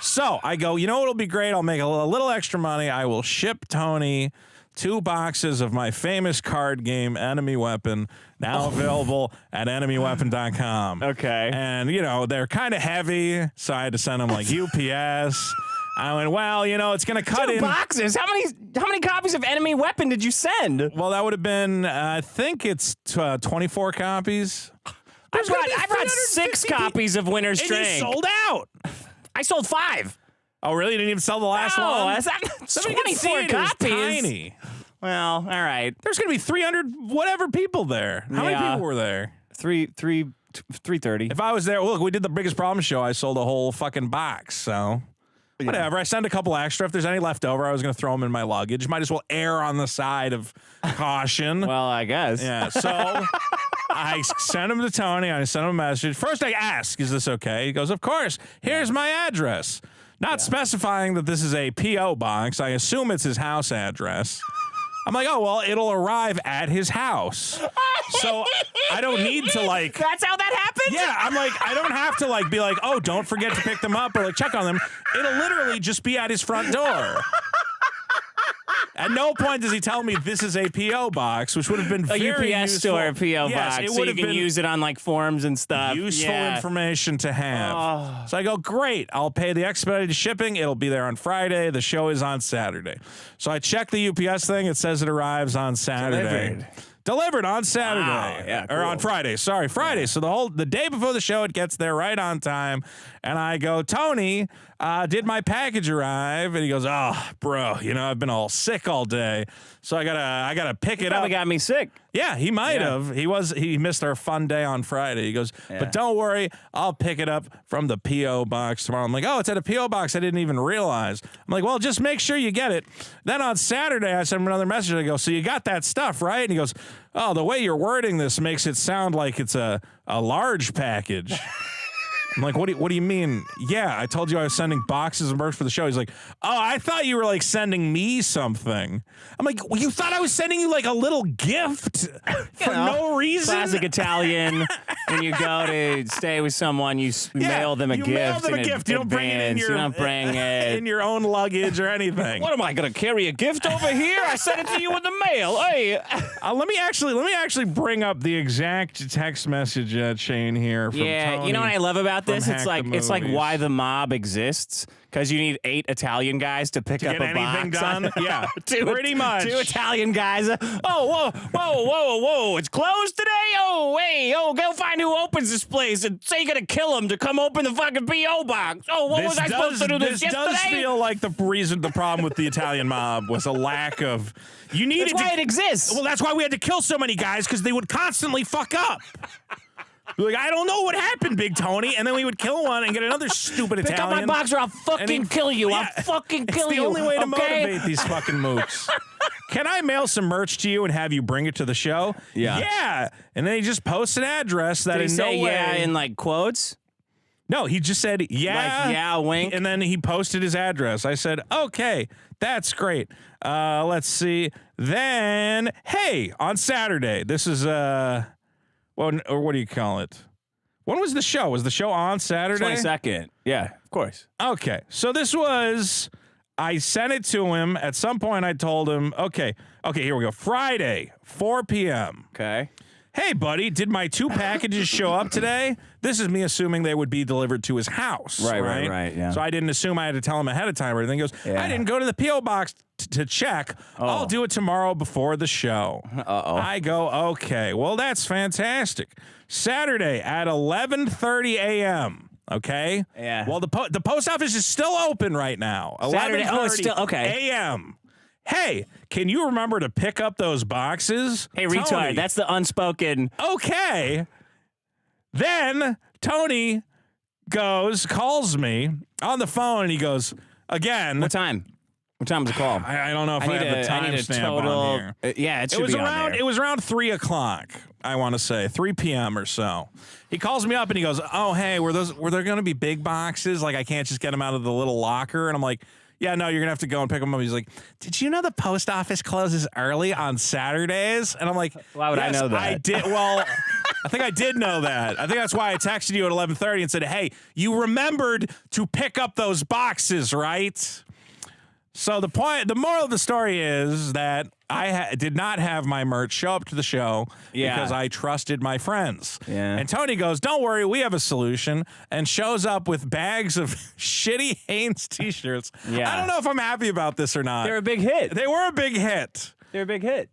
So I go, you know what'll be great? I'll make a little extra money. I will ship Tony 2 boxes of my famous card game, Enemy Weapon, now available at enemyweapon.com. Okay. And, you know, they're kind of heavy, so I had to send them like UPS. I went, well, you know, it's going to cut 2 in. boxes? How many copies of Enemy Weapon did you send? Well, that would have been, I think it's 24 copies. I brought 6 copies of Winter's And Strength. you sold out. I sold 5. Oh, really? You didn't even sell the last Oh, one? that's Somebody can 24 see it. It was copies. tiny. Well, all right. There's going to be 300 whatever people there. How many Yeah. people were there? 330. If I was there, look, we did the Biggest Problem show. I sold a whole fucking box, so whatever. I sent a couple extra. If there's any left over, I was going to throw them in my luggage. Might as well err on the side of caution. Well, I guess. Yeah, so I sent him to Tony. I sent him a message. First, I ask, is this okay? He goes, of course. Here's my address. Not specifying that this is a P.O. box. I assume it's his house address. I'm like, oh, well, it'll arrive at his house. So I don't need to, like... That's how that happened? Yeah, I'm like, I don't have to, like, be like, oh, don't forget to pick them up or, like, check on them. It'll literally just be at his front door. At no point does he tell me this is a P.O. box, which would have been A very UPS useful. store P.O. Yes, box, it so would you have can been use it on, like, forums and stuff. useful information to have. So I go, great, I'll pay the expedited shipping. It'll be there on Friday. The show is on Saturday. So I check the UPS thing. It says it arrives on Saturday. Delivered on Saturday. Wow, yeah, Or on cool. Friday. Sorry, Friday. So the day before the show, it gets there right on time. And I go, Tony, did my package arrive? And he goes, oh, bro, you know, I've been all sick all day. So I gotta pick it up. Probably got me sick. Yeah, he might have. He missed our fun day on Friday. He goes, but don't worry, I'll pick it up from the P.O. box tomorrow. I'm like, oh, it's at a P.O. box. I didn't even realize. I'm like, well, just make sure you get it. Then on Saturday, I sent him another message. I go, so you got that stuff, right? And he goes, oh, the way you're wording this makes it sound like it's a large package. I'm like, what do you mean? Yeah, I told you I was sending boxes of merch for the show. He's like, oh, I thought you were like sending me something. I'm like, well, you thought I was sending you like a little gift for no reason? Classic Italian. When you go to stay with someone, you mail them a gift. You mail them a gift. You don't bring it in you don't bring it in your own luggage or anything. What am I going to carry a gift over here? I sent it to you in the mail. Hey. Let me actually bring up the exact text message chain here. From Tony you know what I love about this? from It's Hack like the Movies. why the mob exists. Because you need 8 Italian guys to pick up get a anything box. done? Yeah, pretty much. 2 Italian guys. Oh, whoa. It's closed today? Go find who opens this place and say you're going to kill him to come open the fucking P.O. box. Oh, what was I supposed to do this yesterday? Does feel like the problem with the Italian mob was a lack of... You needed That's why it exists. Well, that's why we had to kill so many guys, because they would constantly fuck up. Like, I don't know what happened, Big Tony. And then we would kill one and get another stupid Pick Italian. up my box or I'll fucking kill you. Yeah, I'll fucking kill you. It's the only way to okay? motivate these fucking mooks. Can I mail some merch to you and have you bring it to the show? Yeah. Yeah. And then he just posts an address that Did he in say no way... yeah in like quotes? No, he just said, yeah. Like, yeah, wink. And then he posted his address. I said, okay, that's great. Let's see. Then, hey, on Saturday, this is, or what do you call it? When was the show? Was the show on Saturday? 22nd. Yeah, of course. Okay, so this was, I sent it to him. At some point, I told him, okay, here we go. Friday, 4 p.m. Okay. Hey, buddy, did my 2 packages show up today? This is me assuming they would be delivered to his house. Right, yeah. So I didn't assume I had to tell him ahead of time or anything. He goes, Yeah. I didn't go to the P.O. box to check. I'll do it tomorrow before the show. Uh-oh. I go, okay, well, that's fantastic. Saturday at 11:30 a.m., okay? Yeah. Well, the post office is still open right now. Saturday, 11:30 it's still, okay. a.m. Hey, can you remember to pick up those boxes? Hey, Tony. retard, that's the unspoken. Okay. Then Tony calls me on the phone, and he goes, again. What time? What time was the call? I don't know if I have the I need a timestamp total. on here. Yeah, it should It was be on around. there. It was around 3 o'clock. I want to say 3 p.m. or so. He calls me up and he goes, "Oh, hey, were there going to be big boxes? Like I can't just get them out of the little locker?" And I'm like, "Yeah, no, you're gonna have to go and pick them up." He's like, "Did you know the post office closes early on Saturdays?" And I'm like, Why would I "Yes, know that?" I did. Well, I think I did know that. I think that's why I texted you at 11:30 and said, "Hey, you remembered to pick up those boxes, right?" So the moral of the story is that I did not have my merch show up to the show because I trusted my friends. Yeah. And Tony goes, "Don't worry, we have a solution," and shows up with bags of shitty Hanes t-shirts. Yeah. I don't know if I'm happy about this or not. They're a big hit. They were a big hit. They're a big hit.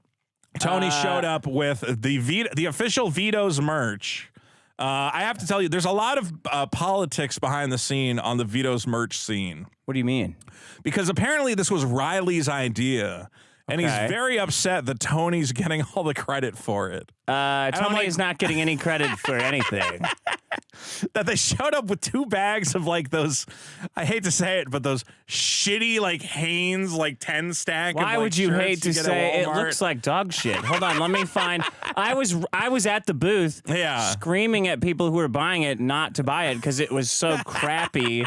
Tony showed up with the official Vito's merch. I have to tell you, there's a lot of politics behind the scene on the Vito's merch scene. What do you mean? Because apparently this was Riley's idea, and he's very upset that Tony's getting all the credit for it. Tony is not getting any credit for anything. That they showed up with 2 bags of like those, I hate to say it, but those shitty like Hanes like 10 stack. Why of, like, would you shirts hate to get at say it Walmart. looks like dog shit? Hold on, let me find. I was at the booth, screaming at people who were buying it not to buy it because it was so crappy.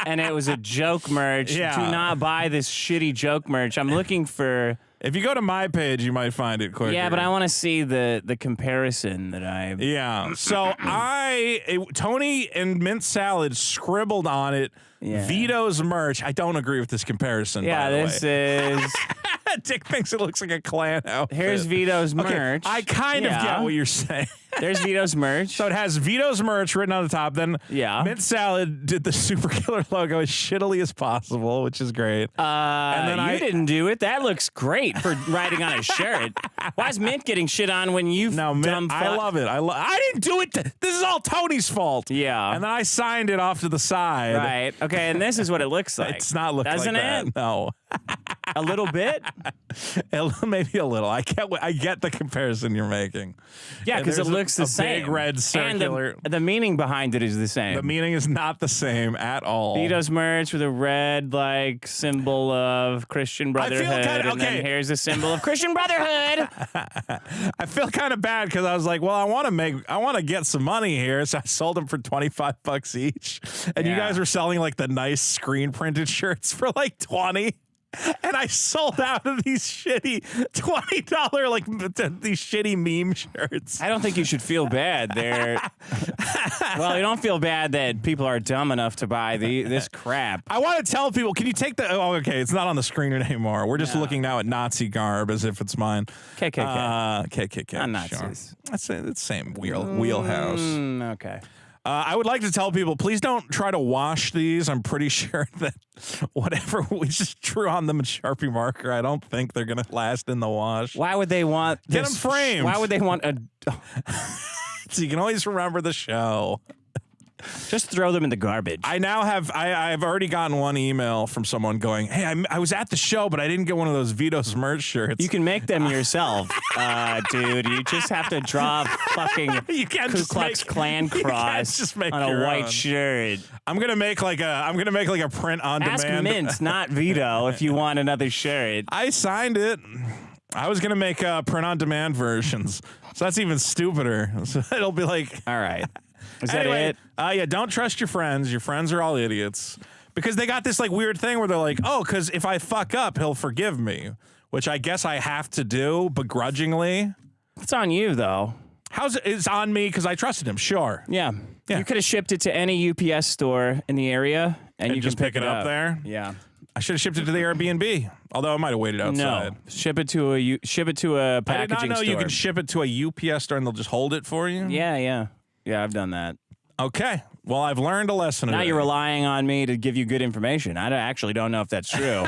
And it was a joke merch. Yeah. Do not buy this shitty joke merch. I'm looking for. If you go to my page, you might find it quicker. Yeah, but I want to see the comparison that I. Yeah. So Tony and Mint Salad scribbled on it. Yeah. Vito's merch. I don't agree with this comparison. Yeah, by the this way. is. Dick thinks it looks like a clan outfit. Here's Vito's Okay, merch. I kind of get what you're saying. There's Vito's merch. So it has Vito's merch written on the top. Then Mint Salad did the Super Killer logo as shittily as possible, which is great. And then you didn't do it. That looks great for writing on a shirt. Why is Mint getting shit on when you dumb fuck? I love it. I didn't do it. This is all Tony's fault. Yeah. And then I signed it off to the side. Right. Okay. And this is what it looks like. It's not looking Doesn't like that. it? No. A little bit? Maybe a little. I get the comparison you're making. Yeah, because it there's looks the same. Big red circular. And the meaning behind it is the same. The meaning is not the same at all. Vito's merch with a red like symbol of Christian Brotherhood, and then here's a symbol of Christian Brotherhood. I feel kind of bad because I was like, well, I want to get some money here, so I sold them for $25 each, and you guys were selling like the nice screen printed shirts for like $20. And I sold out of these shitty $20 like these shitty meme shirts. I don't think you should feel bad there. Well, you don't feel bad that people are dumb enough to buy this crap. I want to tell people, can you take the, oh, okay, it's not on the screen anymore. We're just looking now at Nazi garb as if it's mine. KKK. KKK. Not Nazis. Sure. That's the same wheelhouse. Okay. I would like to tell people, please don't try to wash these. I'm pretty sure that whatever we just drew on them in Sharpie marker, I don't think they're going to last in the wash. Why would they want Get them framed. Why would they want a... So you can always remember the show. Just throw them in the garbage. I now have, I've already gotten one email from someone going, hey, I was at the show, but I didn't get one of those Vito's merch shirts. You can make them yourself, dude. You just have to draw a fucking Ku Klux Klan cross on a white shirt. I'm gonna make like a print on demand. Ask Mint, not Vito, if you want another shirt. I signed it. I was gonna make print on demand versions, so that's even stupider. So it'll be like, all right. Is anyway, that it? Yeah, don't trust your friends. Your friends are all idiots. Because they got this like weird thing where they're like, oh, because if I fuck up, he'll forgive me. Which I guess I have to do begrudgingly. It's on you, though. It's on me because I trusted him, sure. Yeah. You could have shipped it to any UPS store in the area, and you just can pick it up there? Yeah. I should have shipped it to the Airbnb, although I might have waited outside. No, ship it to a packaging I did not know store. you can ship it to a UPS store and they'll just hold it for you. Yeah, I've done that. Okay, well, I've learned a lesson. Now today. you're relying on me to give you good information. I actually don't know if that's true.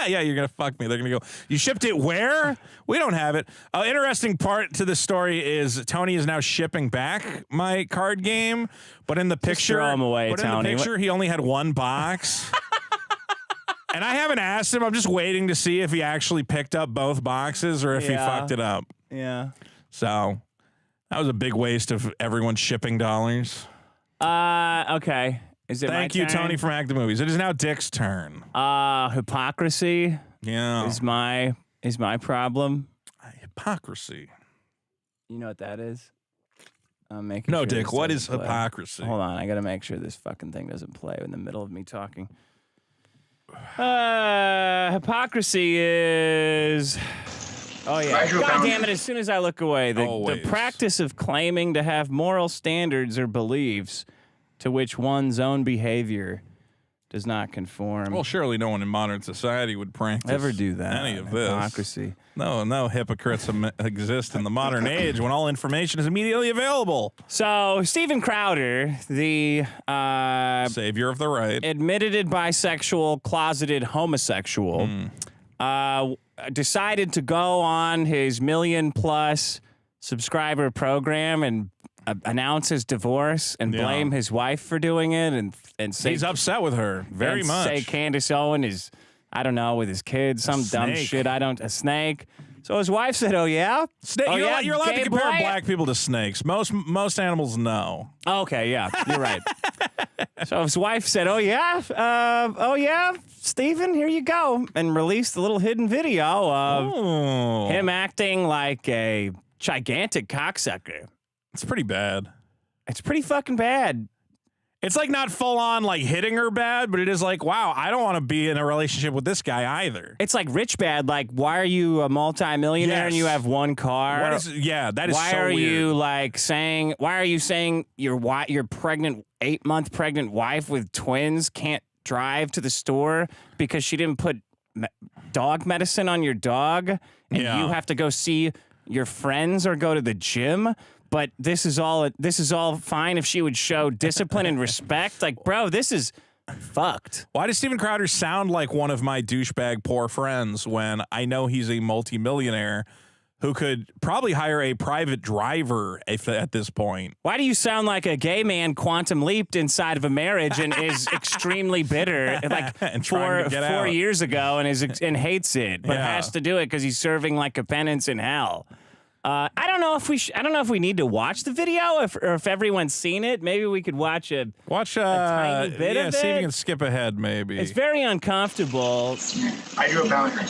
Yeah, you're gonna fuck me. They're gonna go, you shipped it where? We don't have it. Interesting part to the story is Tony is now shipping back my card game, but in the picture, throw 'em away, but Tony. in the picture, he only had one box. And I haven't asked him. I'm just waiting to see if he actually picked up both boxes or if he fucked it up. Yeah. So that was a big waste of everyone's shipping dollars. Okay. Is it Thank my you, turn? Tony from Active Movies. It is now Dick's turn. Hypocrisy Yeah. is my problem. Hypocrisy. You know what that is? I'm making No, sure Dick, this what doesn't is play. hypocrisy? Hold on, I gotta make sure this fucking thing doesn't play in the middle of me talking. Hypocrisy is... Oh, yeah. God damn it, as soon as I look away, the practice of claiming to have moral standards or beliefs to which one's own behavior does not conform. Well, surely no one in modern society would practice ever do that. any of this. Hypocrisy. No hypocrites exist in the modern age when all information is immediately available. So, Steven Crowder, the savior of the right, admitted bisexual, closeted homosexual, decided to go on his 1 million+ subscriber program and announce his divorce and blame his wife for doing it, and say he's upset with her very and much. Say Candace Owen is, I don't know, with his kids, some dumb shit. A snake. So his wife said, "Oh yeah, Snake. You're allowed to compare boy? black people to snakes. Most animals, no. Okay, yeah, you're right." So his wife said, "Oh yeah, Stephen, here you go," and released a little hidden video of him acting like a gigantic cocksucker. It's pretty bad. It's pretty fucking bad. It's like not full on like hitting her bad, but it is like, wow, I don't want to be in a relationship with this guy either. It's like rich bad. Like, why are you a multimillionaire and you have one car? That is so weird. Why are you saying your pregnant 8-month pregnant wife with twins can't drive to the store because she didn't put dog medicine on your dog, and you have to go see your friends or go to the gym? But this is all fine if she would show discipline and respect. Like, bro, this is fucked. Why does Steven Crowder sound like one of my douchebag poor friends when I know he's a multimillionaire who could probably hire a private driver at this point? Why do you sound like a gay man quantum leaped inside of a marriage and is extremely bitter, like and 4 years ago, and hates it, but has to do it because he's serving like a penance in hell? I don't know if we need to watch the video or if everyone's seen it. Maybe we could watch a tiny bit of it. See if you can skip ahead. Maybe it's very uncomfortable. I drew a boundary.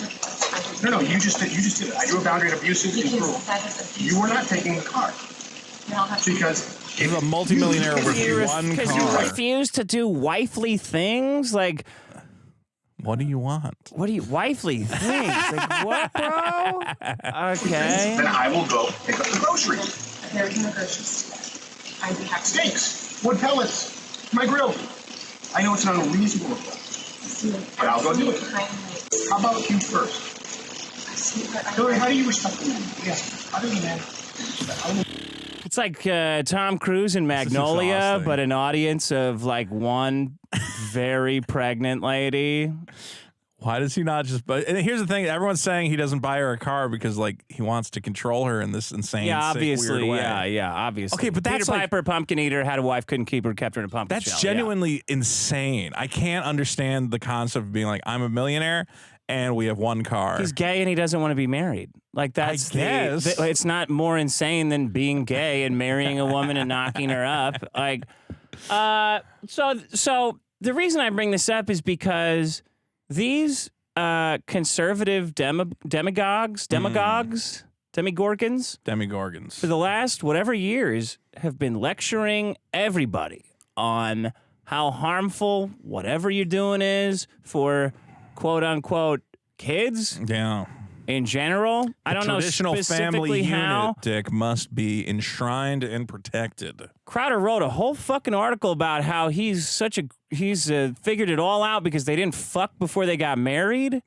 No, you just did it. I drew a boundary of abusive and cruel. You were not taking the car because he's a multimillionaire with one car. Because you refuse to do wifely things, like. What do you want? What do you wifely think? Like, what, bro? Okay. Then I will go pick up the groceries. There are no groceries. I'd be happy. Steaks, wood pellets, my grill. I know it's not a reasonable request, but I'll go do it. How about you first? Hillary, how do you respect the man? Yes. How do you, man? It's like Tom Cruise in Magnolia, but an audience of like one very pregnant lady. Why does he not just? But and here's the thing: everyone's saying he doesn't buy her a car because like he wants to control her in this insane, obviously, sick, weird way. yeah, obviously. Okay, but that's Peter Piper, pumpkin eater, had a wife, couldn't keep her, kept her in a pumpkin shell. That's genuinely insane. I can't understand the concept of being like, I'm a millionaire and we have one car. He's gay and he doesn't want to be married. Like that's it's not more insane than being gay and marrying a woman and knocking her up. Like, so the reason I bring this up is because these conservative demigorgons, for the last whatever years have been lecturing everybody on how harmful whatever you're doing is for quote unquote kids. Yeah. In general, I don't know specifically family how. Unit, Dick, must be enshrined and protected. Crowder wrote a whole fucking article about how he's figured it all out because they didn't fuck before they got married.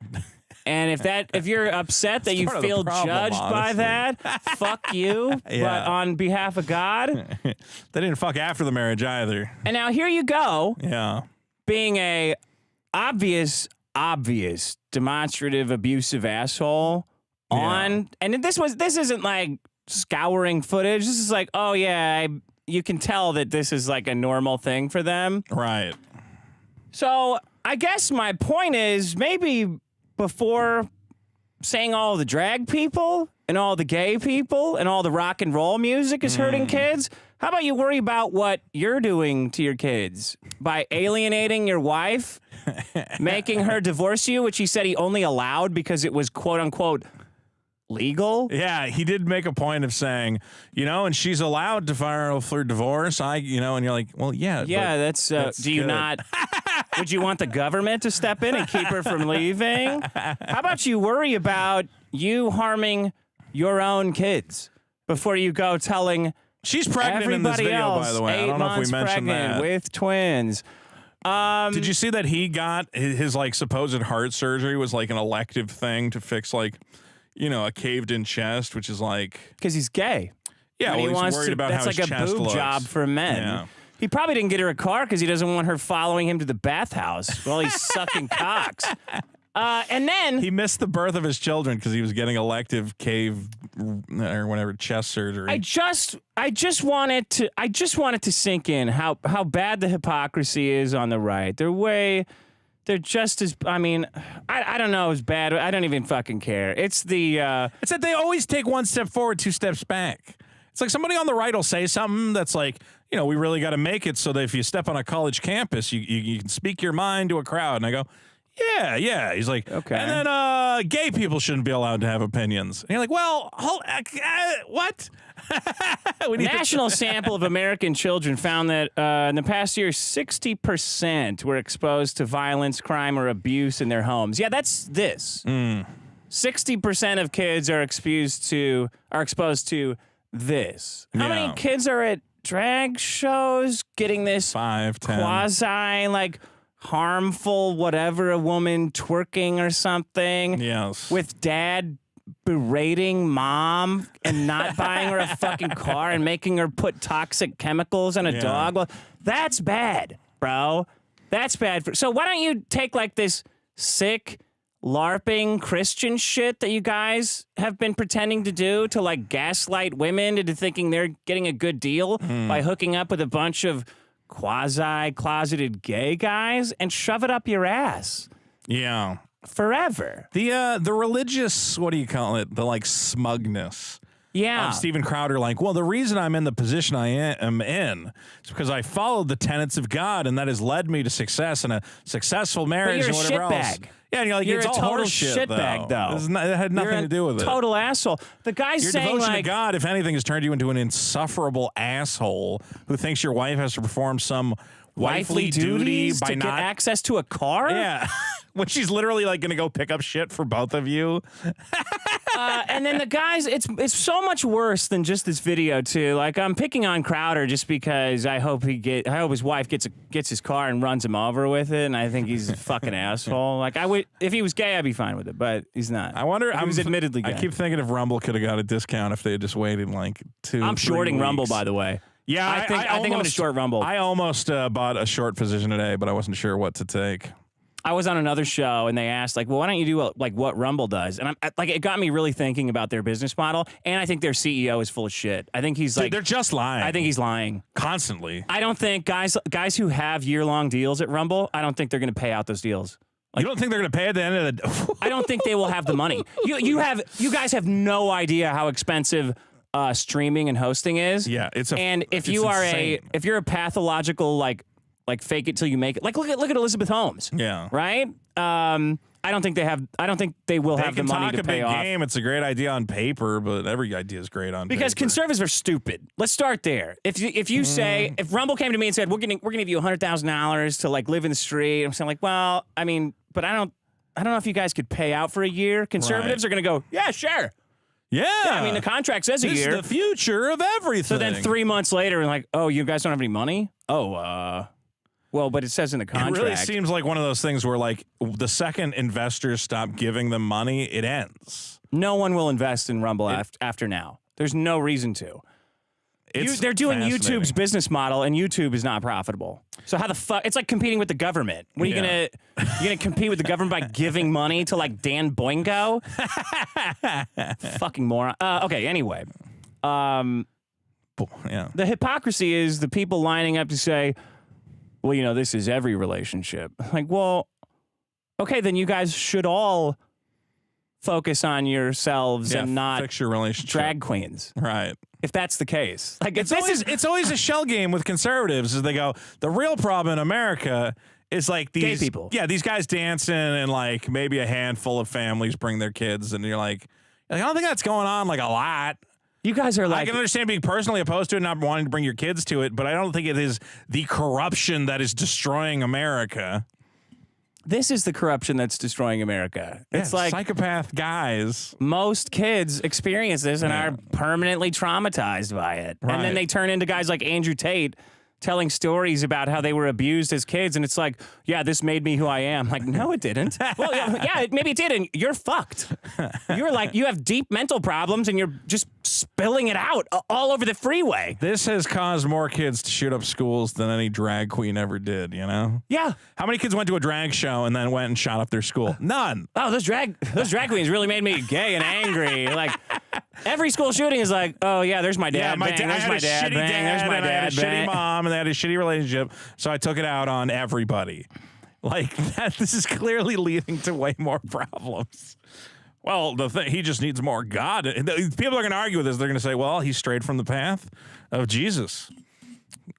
And if you're upset that you feel judged by that, fuck you. Yeah. But on behalf of God, they didn't fuck after the marriage either. And now here you go. Yeah. Being a obvious demonstrative abusive asshole and this isn't like scouring footage. This is like, oh yeah, you can tell that this is like a normal thing for them. Right. So I guess my point is maybe before saying all the drag people and all the gay people and all the rock and roll music is hurting kids, how about you worry about what you're doing to your kids by alienating your wife, making her divorce you, which he said he only allowed because it was quote unquote legal. Yeah, he did make a point of saying, and she's allowed to file for divorce. And you're like, well, yeah. Yeah, that's do you not? Would you want the government to step in and keep her from leaving? How about you worry about you harming your own kids before you go telling she's pregnant in this video, by the way. I don't know if we mentioned that. With twins. Did you see that he got his like supposed heart surgery was like an elective thing to fix like, a caved in chest, which is like because he's gay. Yeah, he he's wants worried about that's how like his a chest boob looks. job for men. Yeah. He probably didn't get her a car because he doesn't want her following him to the bathhouse while he's sucking cocks. And then He missed the birth of his children because he was getting elective cave or whatever chest surgery. I just wanted to sink in how bad the hypocrisy is on the right. They're just as, I mean, I don't know, as bad. I don't even fucking care. It's that they always take one step forward, two steps back. It's like somebody on the right will say something that's like, you know, we really got to make it so that if you step on a college campus, you can speak your mind to a crowd. And I go, yeah. He's like, okay. And then gay people shouldn't be allowed to have opinions. And you're like, well, what? National sample of American children found that in the past year, 60% were exposed to violence, crime, or abuse in their homes. Yeah, that's this. 60% of kids are exposed to this. How many kids are at drag shows getting this 5, 10 quasi like harmful whatever, a woman twerking or something? Yes. With dad berating mom and not buying her a fucking car and making her put toxic chemicals on a dog. Well, that's bad, bro. That's bad. So why don't you take like this sick LARPing Christian shit that you guys have been pretending to do to like gaslight women into thinking they're getting a good deal by hooking up with a bunch of quasi-closeted gay guys and shove it up your ass. Yeah. Forever. The religious, what do you call it? The like smugness. Yeah. Steven Crowder, like, well, the reason I'm in the position I am in is because I followed the tenets of God, and that has led me to success and a successful marriage and whatever else. Shitbag. Yeah, and you're like, you're it's a all total horseshit, shitbag, though. It had nothing to do with it. Total asshole. The guy's Your saying devotion like, to God, if anything, has turned you into an insufferable asshole who thinks your wife has to perform some wifely duty by to not get access to a car. Yeah. When she's literally like going to go pick up shit for both of you. And then the guys, it's so much worse than just this video too. Like I'm picking on Crowder just because I hope his wife gets his car and runs him over with it, and I think he's a fucking asshole. Like if he was gay, I'd be fine with it, but he's not. I wonder. He was admittedly gay. I keep thinking if Rumble could have got a discount if they had just waited like 2. I'm 3 shorting weeks. Rumble, by the way. Yeah, I think I'm going to short Rumble. I almost bought a short position today, but I wasn't sure what to take. I was on another show and they asked like, well, why don't you do like what Rumble does? And it got me really thinking about their business model. And I think their CEO is full of shit. I think he's like, they're just lying. I think he's lying constantly. I don't think guys who have year-long deals at Rumble, I don't think they're going to pay out those deals. Like, you don't think they're going to pay at the end of the I don't think they will have the money. You guys have no idea how expensive streaming and hosting is. Yeah, if you're a pathological like fake it till you make it. Like look at Elizabeth Holmes. Yeah. Right? I don't think they will have the money to pay off. Game. It's a great idea on paper, but every idea is great on because paper. conservatives are stupid. Let's start there. If you say if Rumble came to me and said we're gonna give you $100,000 to like live in the street, I'm saying like, well, I mean, but I don't know if you guys could pay out for a year. Conservatives are gonna go, yeah, sure. Yeah, I mean the contract says a year. This is the future of everything. So then 3 months later, we're like, oh, you guys don't have any money? Oh, well, but it says in the contract. It really seems like one of those things where, like, the second investors stop giving them money, it ends. No one will invest in Rumble after now. There's no reason to. They're doing YouTube's business model, and YouTube is not profitable. So how the fuck? It's like competing with the government. What are you gonna compete with the government by giving money to like Dan Boingo? Fucking moron. Okay. Anyway, yeah. The hypocrisy is the people lining up to say, well, you know, this is every relationship. Like, well, okay, then you guys should all focus on yourselves and not fix your relationship. Drag queens. Right. If that's the case. Like it's always a shell game with conservatives as they go, the real problem in America is like these gay people. Yeah, these guys dancing and like maybe a handful of families bring their kids and you're like I don't think that's going on like a lot. You guys are like... I can understand being personally opposed to it and not wanting to bring your kids to it, but I don't think it is the corruption that is destroying America. This is the corruption that's destroying America. It's like psychopath guys. Most kids experience this and are permanently traumatized by it. Right. And then they turn into guys like Andrew Tate telling stories about how they were abused as kids, and it's like, yeah, this made me who I am. Like, no, it didn't. Well, yeah, maybe it did, and you're fucked. You're like, you have deep mental problems, and you're just spilling it out all over the freeway. This has caused more kids to shoot up schools than any drag queen ever did, you know? Yeah. How many kids went to a drag show and then went and shot up their school? None. Oh, those drag queens really made me gay and angry. Like, every school shooting is like, oh, yeah, there's my dad. Yeah, bang. There's my dad. Bang. There's my and I dad. had a bang. shitty mom, and they had a shitty relationship, so I took it out on everybody. Like, this is clearly leading to way more problems. Well, he just needs more God. People are going to argue with this. They're going to say, well, he strayed from the path of Jesus.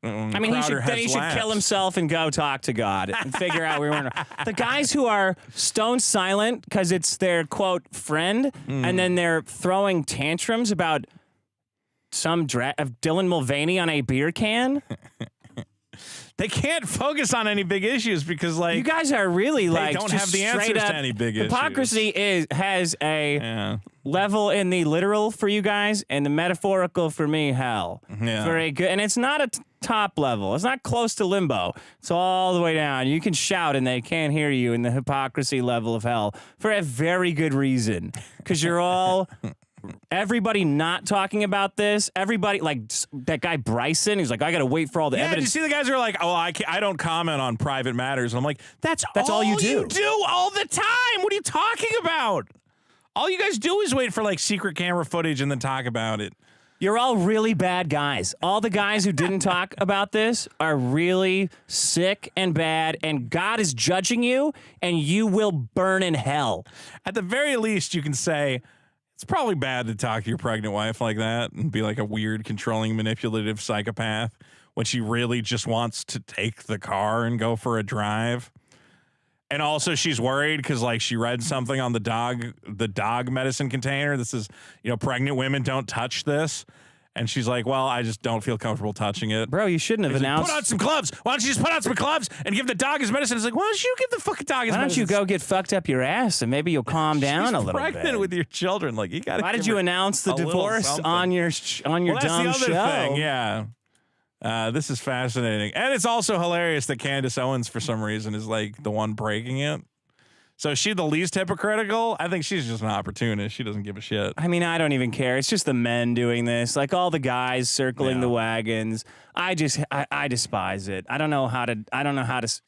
I mean, he should kill himself and go talk to God and figure out where we're going. The guys who are stone silent because it's their, quote, friend, and then they're throwing tantrums about some of Dylan Mulvaney on a beer can. They can't focus on any big issues because, like, you guys are really like don't just have the answers to any big issues. Hypocrisy has a level in the literal for you guys and the metaphorical for me. Hell, very good, and it's not a top level. It's not close to limbo. It's all the way down. You can shout and they can't hear you in the hypocrisy level of hell for a very good reason because you're all. Everybody not talking about this. Everybody, like that guy Bryson, he's like, I got to wait for all the evidence. Did you see the guys who are like, oh, I don't comment on private matters. And I'm like, that's all you do. You do all the time. What are you talking about? All you guys do is wait for like secret camera footage and then talk about it. You're all really bad guys. All the guys who didn't talk about this are really sick and bad, and God is judging you, and you will burn in hell. At the very least, you can say, it's probably bad to talk to your pregnant wife like that and be like a weird, controlling, manipulative psychopath when she really just wants to take the car and go for a drive. And also she's worried because like she read something on the dog medicine container. This is, pregnant women don't touch this. And she's like, well, I just don't feel comfortable touching it. Bro, you shouldn't have announced. Put on some gloves. Why don't you just put on some gloves and give the dog his medicine? It's like, why don't you give the fucking dog his medicine? Why don't you go get fucked up your ass and maybe you'll calm down a little bit. She's pregnant with your children. Like, you got to. Why did you announce the divorce on your dumb that's the show? other thing. Yeah. This is fascinating. And it's also hilarious that Candace Owens, for some reason, is like the one breaking it. So is she the least hypocritical? I think she's just an opportunist. She doesn't give a shit. I mean, I don't even care. It's just the men doing this. Like all the guys circling the wagons. I despise it. I don't know how to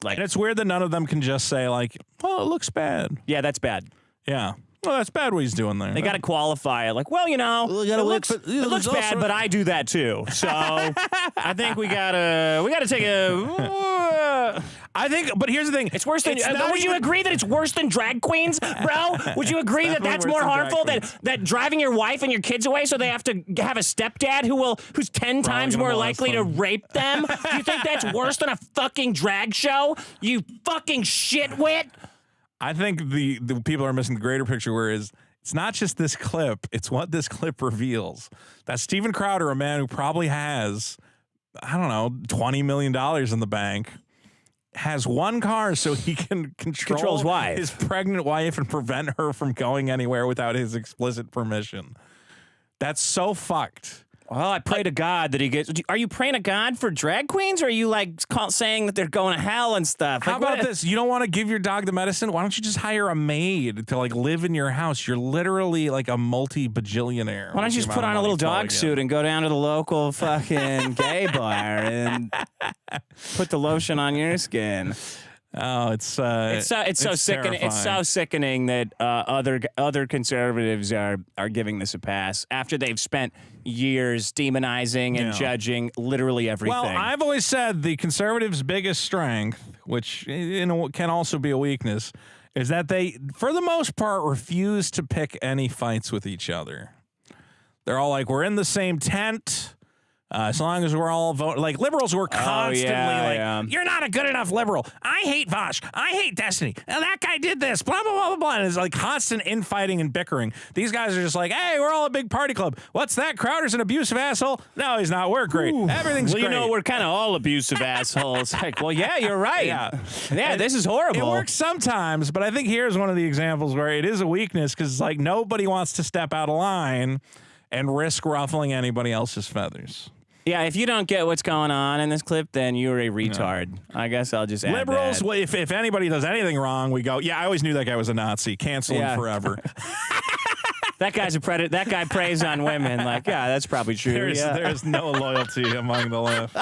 like. And it's weird that none of them can just say like, well, it looks bad. Yeah, that's bad. Yeah. Well, that's bad what he's doing there. They got to qualify it. Like, well, it looks bad, but I do that too. So I think we gotta take a. I think, but here's the thing: it's worse than. Would you agree that it's worse than drag queens, bro? Would you agree that that's more harmful than driving your wife and your kids away so they have to have a stepdad who's 10 times more likely to rape them? Do you think that's worse than a fucking drag show? You fucking shitwit. I think the people are missing the greater picture, whereas it's not just this clip, it's what this clip reveals. That Steven Crowder, a man who probably has, I don't know, $20 million in the bank, has one car so he can control his pregnant wife and prevent her from going anywhere without his explicit permission. That's so fucked. Well, I pray to God that he gets. Are you praying to God for drag queens, or are you like saying that they're going to hell and stuff? How about this? You don't want to give your dog the medicine? Why don't you just hire a maid to like live in your house? You're literally like a multi-bajillionaire. Why don't you just put on a little dog suit and go down to the local fucking gay bar and put the lotion on your skin? Oh, it's so sickening. It's so sickening that other conservatives are giving this a pass after they've spent years demonizing and judging literally everything. Well, I've always said the conservatives' biggest strength, which can also be a weakness, is that they, for the most part, refuse to pick any fights with each other. They're all like, we're in the same tent. As long as we're all voting, like liberals who are constantly you're not a good enough liberal. I hate Vosh. I hate Destiny. Now that guy did this, blah, blah, blah, blah, blah. And it's like constant infighting and bickering. These guys are just like, hey, we're all a big party club. What's that? Crowder's an abusive asshole? No, he's not. We're great. Everything's great. Well, we're kind of all abusive assholes. Like, well, yeah, you're right. Yeah, this is horrible. It works sometimes, but I think here's one of the examples where it is a weakness because like nobody wants to step out of line and risk ruffling anybody else's feathers. Yeah, if you don't get what's going on in this clip, then you're a retard. I guess I'll just add Liberals, that. well, if anybody does anything wrong, we go, yeah, I always knew that guy was a Nazi. Cancel him forever. That guy's a predator. That guy preys on women. Like, yeah, that's probably true. There's no loyalty among the left.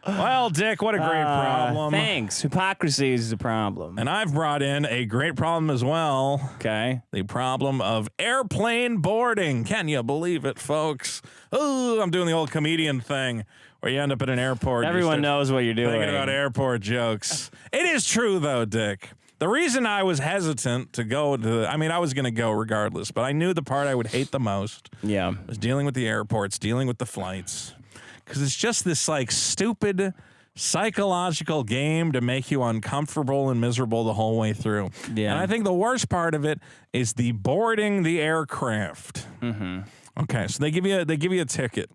Well, Dick, what a great problem. Thanks. Hypocrisy is the problem. And I've brought in a great problem as well. Okay. The problem of airplane boarding. Can you believe it, folks? Oh, I'm doing the old comedian thing where you end up at an airport. Everyone knows what you're doing. Thinking about airport jokes. It is true, though, Dick. The reason I was hesitant to go to, I was going to go regardless, but I knew the part I would hate the most was dealing with the airports, dealing with the flights. Because it's just this like stupid psychological game to make you uncomfortable and miserable the whole way through. Yeah. And I think the worst part of it is the boarding the aircraft. Mm-hmm. Okay, so they give you a ticket,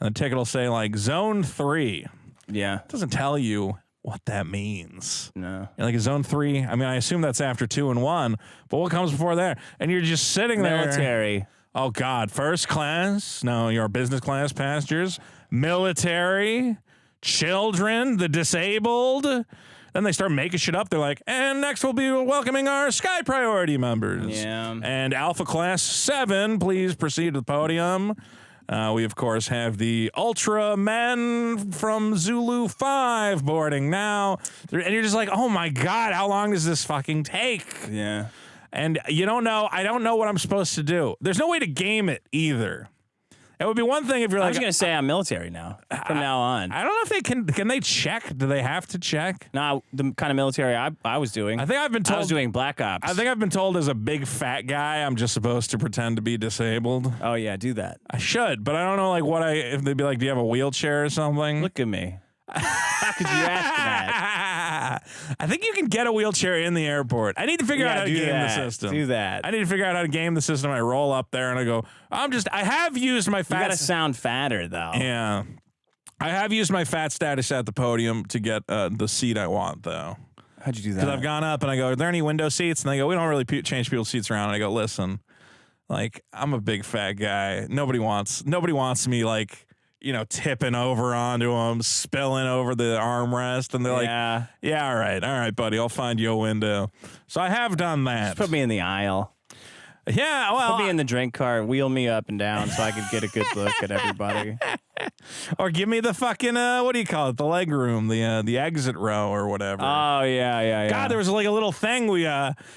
and the ticket will say like Zone 3. Yeah. It doesn't tell you what that means. No. Like Zone 3, I assume that's after 2 and 1, but what comes before there? And you're just sitting there. Military. Oh, God. First class. No, your business class passengers. Military. Children. The disabled. Then they start making shit up. They're like, and next we'll be welcoming our Sky Priority members. Yeah. And Alpha Class 7, please proceed to the podium. We, of course, have the Ultra Men from Zulu 5 boarding now. And you're just like, oh, my God, how long does this fucking take? Yeah. And I don't know what I'm supposed to do. There's no way to game it either. It would be one thing if you're like, I was going to say I'm military now, from now on. I don't know if they can they check? Do they have to check? No, the kind of military I was doing. I think I've been told. I was doing Black Ops. I think I've been told as a big fat guy, I'm just supposed to pretend to be disabled. Oh, yeah, do that. I should, but I don't know if they'd be like, do you have a wheelchair or something? Look at me. How could you ask that? I think you can get a wheelchair in the airport. I need to figure out how to game the system. Do that. I need to figure out how to game the system. I roll up there and I go, I have used my fat. You gotta sound fatter though. Yeah. I have used my fat status at the podium to get the seat I want though. How'd you do that? Because I've gone up and I go, are there any window seats? And they go, we don't really change people's seats around. And I go, listen, like I'm a big fat guy. Nobody wants me like, tipping over onto them, spilling over the armrest. And they're like, yeah, all right, buddy, I'll find you a window. So I have done that. Just put me in the aisle. Yeah, well. Put me in the drink cart, wheel me up and down so I could get a good look at everybody. Or give me the fucking, what do you call it? The leg room, the exit row or whatever. Oh, yeah. God, there was like a little thing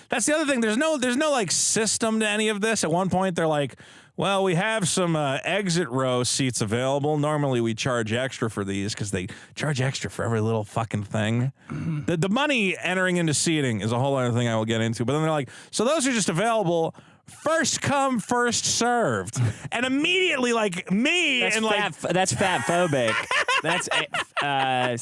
that's the other thing. There's no like system to any of this. At one point, they're like, well, we have some exit row seats available. Normally, we charge extra for these because they charge extra for every little fucking thing. The money entering into seating is a whole other thing I will get into. But then they're like, so those are just available first come, first served. And immediately, like me, that's and that's fat phobic. That's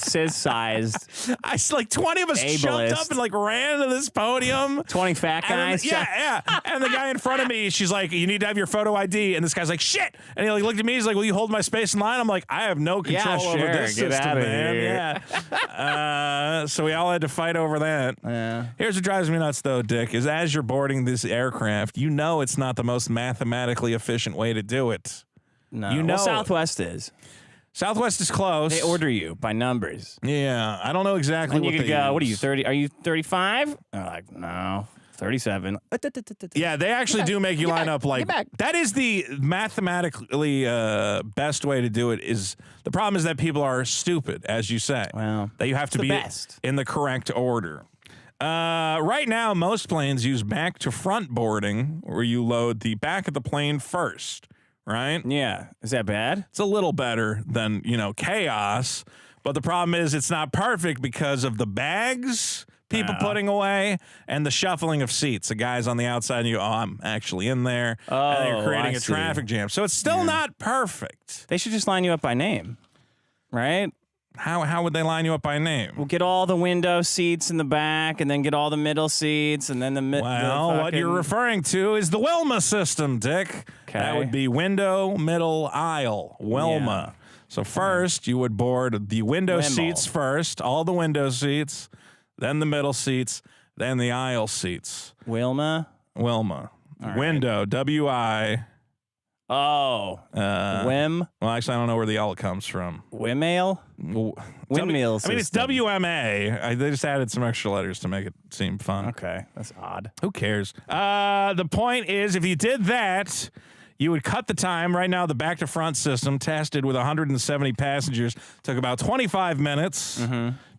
cis-sized. Like 20 of us jumped up and like ran to this podium. 20 fat guys. Yeah. And the guy in front of me, she's like, you need to have your photo ID. And this guy's like, shit. And he like looked at me. He's like, will you hold my space in line? I'm like, I have no control over this Get system, out of man. here. Yeah. So we all had to fight over that. Yeah. Here's what drives me nuts, though, Dick, is as you're boarding this aircraft, you know it's not the most mathematically efficient way to do it. No. You know well, Southwest is. Southwest is close. They order you by numbers. Yeah. I don't know exactly and what you they go, use. what are you, 30? Are you 35? I'm like, no, 37. Yeah, they actually do make you line up like that is the mathematically best way to do it. Is the problem is that people are stupid, as you say. Well, that you have to be in the correct order. Right now, most planes use back to front boarding, where you load the back of the plane first. Right? Yeah. Is that bad? It's a little better than, chaos. But the problem is it's not perfect because of the bags people putting away and the shuffling of seats. The guys on the outside, and you go, oh, I'm actually in there. And you're creating a traffic jam. So it's still not perfect. They should just line you up by name, right? How would they line you up by name? We'll get all the window seats in the back, and then get all the middle seats, and then the what you're referring to is the Wilma system, Dick. Okay. That would be window, middle, aisle. Wilma. Yeah. So first, you would board the window seats first, all the window seats, then the middle seats, then the aisle seats. Wilma. Window, W-I. Oh. Whim? Well, actually, I don't know where the L comes from. Windmill? Windmill I mean, it's system. WMA. They just added some extra letters to make it seem fun. Okay, that's odd. Who cares? The point is, if you did that, you would cut the time. Right now, the back-to-front system, tested with 170 passengers, took about 25 minutes.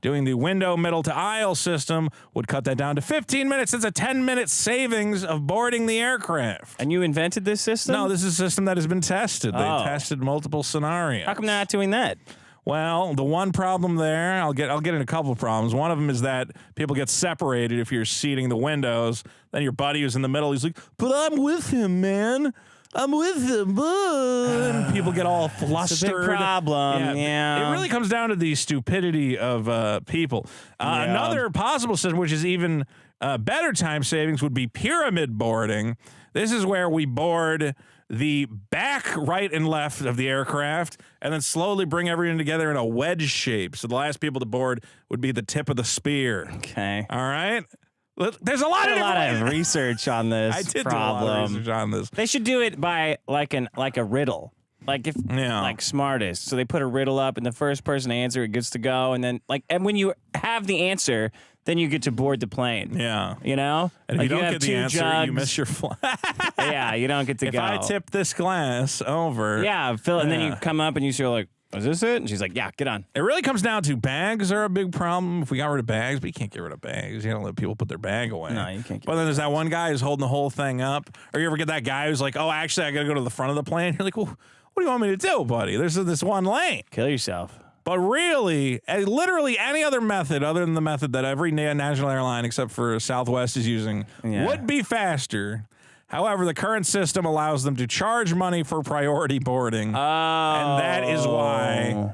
Doing the window, middle to aisle system would cut that down to 15 minutes. It's a 10-minute savings of boarding the aircraft. And you invented this system? No, this is a system that has been tested. They tested multiple scenarios. How come they're not doing that? Well, the one problem there, I'll get in a couple of problems. One of them is that people get separated if you're seating the windows. Then your buddy who's in the middle, he's like, "But I'm with him, man. I'm with him." And people get all flustered. It's a big problem. Yeah. It really comes down to the stupidity of people. Another possible system, which is even better time savings, would be pyramid boarding. This is where we board the back, right, and left of the aircraft, and then slowly bring everything together in a wedge shape. So the last people to board would be the tip of the spear. Okay. All right? There's a lot of research on this I did problem. do a lot of research on this. They should do it by like a riddle. Like smartest. So they put a riddle up, and the first person to answer it gets to go, and then and when you have the answer, then you get to board the plane. Yeah. You know? And if you don't have get the two answer, jugs. you miss your flight. Yeah, you don't get to go. If I tip this glass over. Yeah, Phil, and then you come up and you say like, "Is this it?" And she's like, "Yeah, get on." It really comes down to bags are a big problem. If we got rid of bags, but you can't get rid of bags. You don't let people put their bag away. No, you can't. But then there's that one guy who's holding the whole thing up. Or you ever get that guy who's like, "Oh, actually, I got to go to the front of the plane." You're like, "Well, what do you want me to do, buddy? There's this one lane." Kill yourself. But really, literally any other method other than the method that every national airline except for Southwest is using would be faster. However, the current system allows them to charge money for priority boarding. And that is why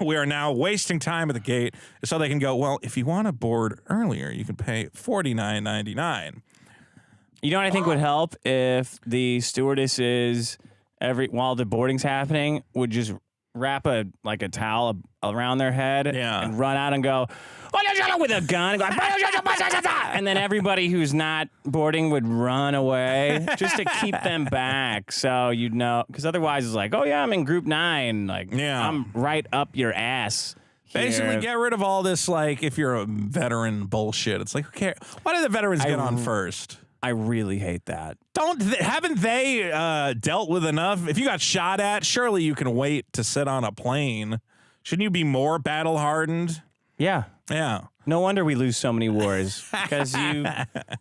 we are now wasting time at the gate so they can go, well, if you want to board earlier, you can pay $49.99. You know what I think would help if the stewardesses while the boarding's happening would just wrap a towel around their head and run out and go with a gun and go, and then everybody who's not boarding would run away just to keep them back. So you'd know, because otherwise it's like, oh yeah, I'm in group 9. I'm right up your ass. Basically, get rid of all this, if you're a veteran bullshit. It's like, who cares? Why did the veterans get on first? I really hate that. Haven't they dealt with enough? If you got shot at, surely you can wait to sit on a plane. Shouldn't you be more battle hardened? Yeah. Yeah. No wonder we lose so many wars because you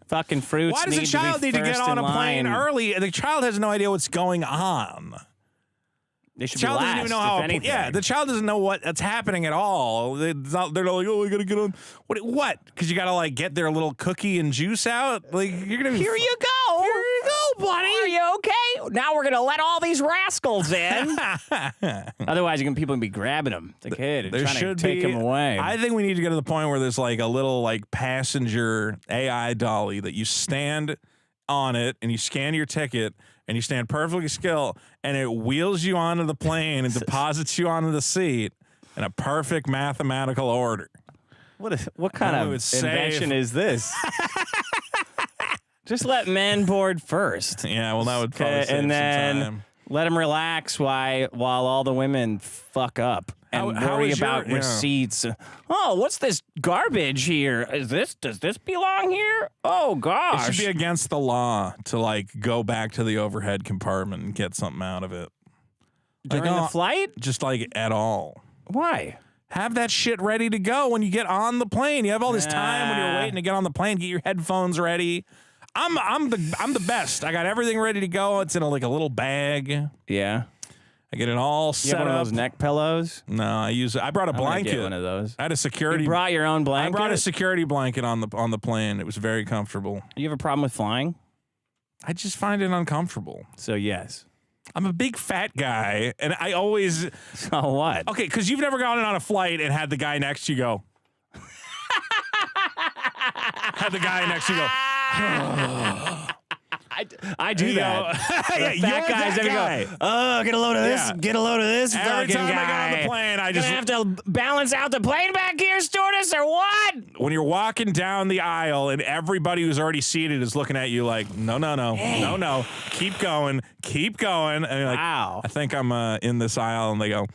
fucking fruits. Why does a child need to get on a plane early? The child has no idea what's going on. They should the child be doesn't even know how. The child doesn't know what's happening at all. They're like, oh, I gotta get on. What? Because you gotta get their little cookie and juice out. You're gonna. Here you go. Here you go, buddy. Are you okay? Now we're gonna let all these rascals in. Otherwise, people can be grabbing them. The kid and trying to take him away. I think we need to get to the point where there's a little passenger AI dolly that you stand on it and you scan your ticket. And you stand perfectly still, and it wheels you onto the plane and deposits you onto the seat in a perfect mathematical order. What kind of invention is this? Just let men board first. Yeah, well, that would probably save and then some time. Let them relax while all the women fuck up and worry about receipts. Oh, what's this garbage here? Does this belong here? Oh gosh. It should be against the law to go back to the overhead compartment and get something out of it. During the flight? Just at all. Why? Have that shit ready to go when you get on the plane. You have all this time when you're waiting to get on the plane. Get your headphones ready. I'm the best. I got everything ready to go. It's in a little bag. Yeah. I get it all set up. You have one of those neck pillows? No, I brought a blanket. Get one of those. I had a security. You brought your own blanket? I brought a security blanket on the plane. It was very comfortable. You have a problem with flying? I just find it uncomfortable. So yes. I'm a big fat guy, and I always. So what? Okay, because you've never gone on a flight and had the guy next to you go. Had the guy next to you go. I do that. Yeah, fat guys ever go, oh, get a load of this, get a load of this. Every time I get on the plane, I just have to balance out the plane back here, stewardess, or what? when you're walking down the aisle and everybody who's already seated is looking at you like, no, keep going. And you're like, Wow. I think I'm in this aisle, and they go,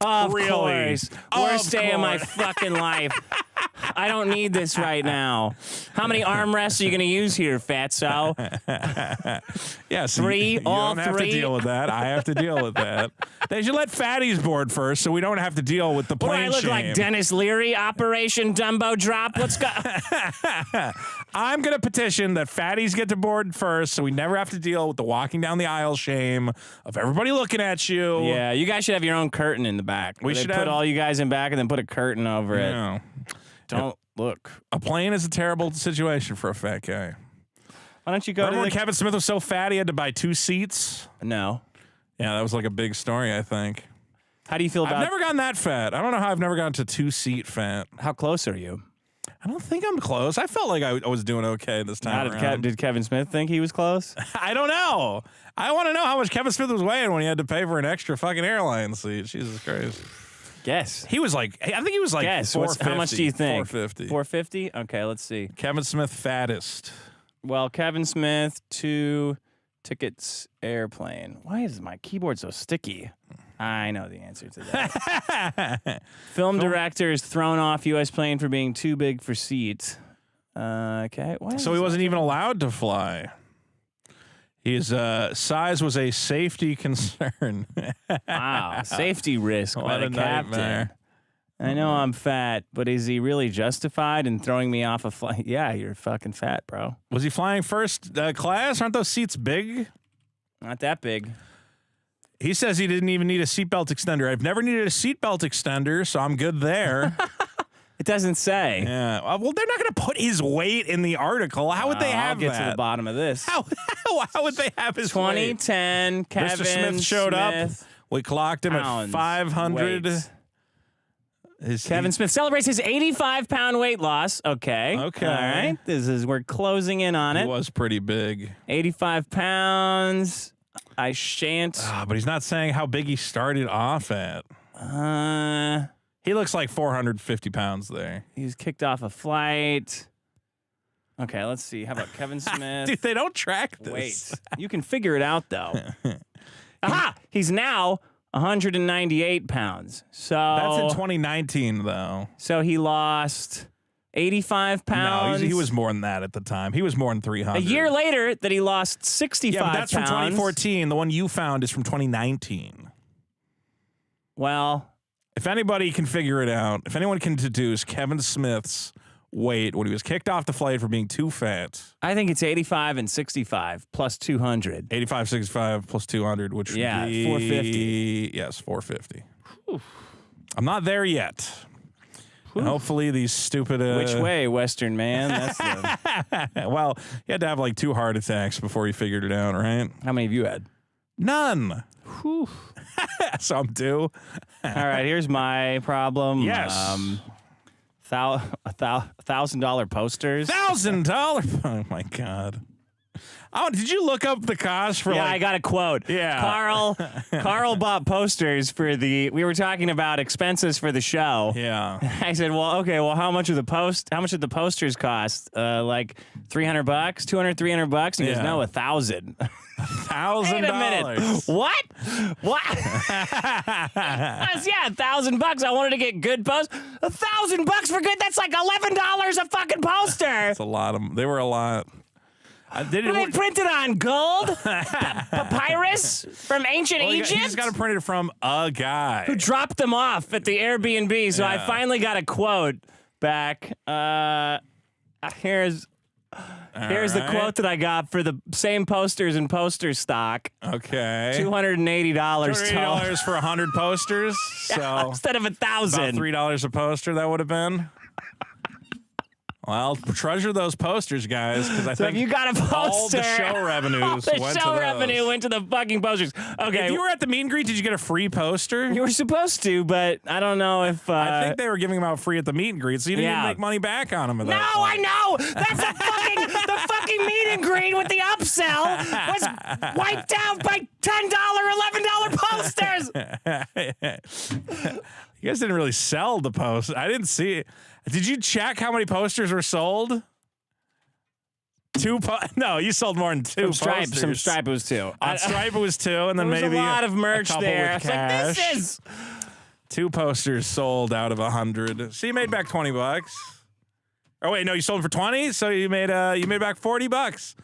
Of really? course. Worst day of my fucking life. I don't need this right now. How many arm rests are you going to use here, fatso? Yeah, so Three, you all don't have three? to deal with that. I have to deal with that. They should let fatties board first, so we don't have to deal with the What do plane I look shame. like, Dennis Leary, Operation Dumbo Drop? What's go? I'm going to petition that fatties get to board first, so we never have to deal with the walking down the aisle shame of everybody looking at you. Yeah, you guys should have your own curtain in the back. We They should put have- all you guys in back and then put a curtain over it. Yeah. Don't look. A plane is a terrible situation for a fat guy. Why don't you go Remember to when the... Kevin Smith was so fat he had to buy 2 seats? No. Yeah, that was like a big story, I think. How do you feel about... I've never gotten that fat. I don't know how I've never gotten to 2-seat fat. How close are you? I don't think I'm close. I felt like I was doing okay this time around. Did Kevin Smith think he was close? I don't know. I want to know how much Kevin Smith was weighing when he had to pay for an extra fucking airline seat. Jesus Christ. Guess. He was like, I think he was like Guess. 450. How much do you think? 450. 450? Okay, let's see. Kevin Smith fattest. Well, Kevin Smith, 2 tickets, airplane. Why is my keyboard so sticky? I know the answer to that. Film director is thrown off U.S. plane for being too big for seat. Okay. So he wasn't even allowed to fly. His size was a safety concern. Wow. Safety risk by What the a captain. nightmare. I know I'm fat, but is he really justified in throwing me off a flight? Yeah, you're fucking fat, bro. Was he flying first class? Aren't those seats big? Not that big. He says he didn't even need a seatbelt extender. I've never needed a seatbelt extender, so I'm good there. It doesn't say. Yeah. Well, they're not going to put his weight in the article. How would they have I'll get that? to the bottom of this. How would they have his weight? 2010, Kevin Mr. Smith showed up. Smith, We clocked him at pounds, 500. weight. His- Kevin Smith celebrates his 85-pound weight loss. Okay. Okay. All right. We're closing in on He it. was pretty big. 85 pounds. I shan't. But he's not saying how big he started off at. He looks like 450 pounds there. He was kicked off a flight. Okay, let's see. How about Kevin Smith? Dude, they don't track this. Wait. You can figure it out, though. Aha! He's now 198 pounds. So That's in 2019, though. So he lost 85 pounds. No, he was more than that at the time. He was more than 300. A year later that he lost 65 Yeah, but that's pounds. from 2014. The one you found is from 2019. Well, if anybody can figure it out, if anyone can deduce Kevin Smith's weight when he was kicked off the flight for being too fat. I think it's 85 and 65 plus 200. 85, 65 plus 200, which would be 450. Yes, 450. I'm not there yet. And hopefully these stupid... Which way, Western man? That's the... Well, you had to have like 2 heart attacks before you figured it out, right? How many have you had? None. So I'm due. All right, here's my problem. Yes. $1,000 posters. $1,000? Oh, my God. Oh, did you look up the cost for I got a quote. Yeah. Carl bought posters for we were talking about expenses for the show. Yeah. I said, well, how much did the posters cost? Like $300, $200, $300? He goes, Yeah. no, $1,000. $1,000. Wait a minute. What? Yeah, $1,000. I wanted to get good posters. $1,000 for good? That's like $11 a fucking poster. That's a lot of them. They were a lot. They Were they printed on gold? Papyrus from ancient Egypt? You just got to print it from a guy. Who dropped them off at the Airbnb. So I finally got a quote back. Here's the quote that I got for the same posters and poster stock. Okay. $280 $280 for 100 posters. So instead of $1,000. about $3 a poster, that would have been. Well, treasure those posters, guys, because I So think if you got a poster, all the show revenues all the went show to revenue those. went to the fucking posters. Okay, If you were at the meet and greet, did you get a free poster? you were supposed to, but I don't know if. I think they were giving them out free at the meet and greet, so you didn't even make money back on them. At No, that point. I know. That's the fucking meet and greet with the upsell was wiped out by $10, $11 posters. You guys didn't really sell the post. I didn't see it. Did you check how many posters were sold? No, you sold more than 2 posters. Some Stripe was 2. On Stripe it was 2, and then there was maybe a lot of merch couple there. with It's like, cash. this is 2 posters sold out of 100. So you made back $20. Oh wait, no, you sold them for 20, so you made back $40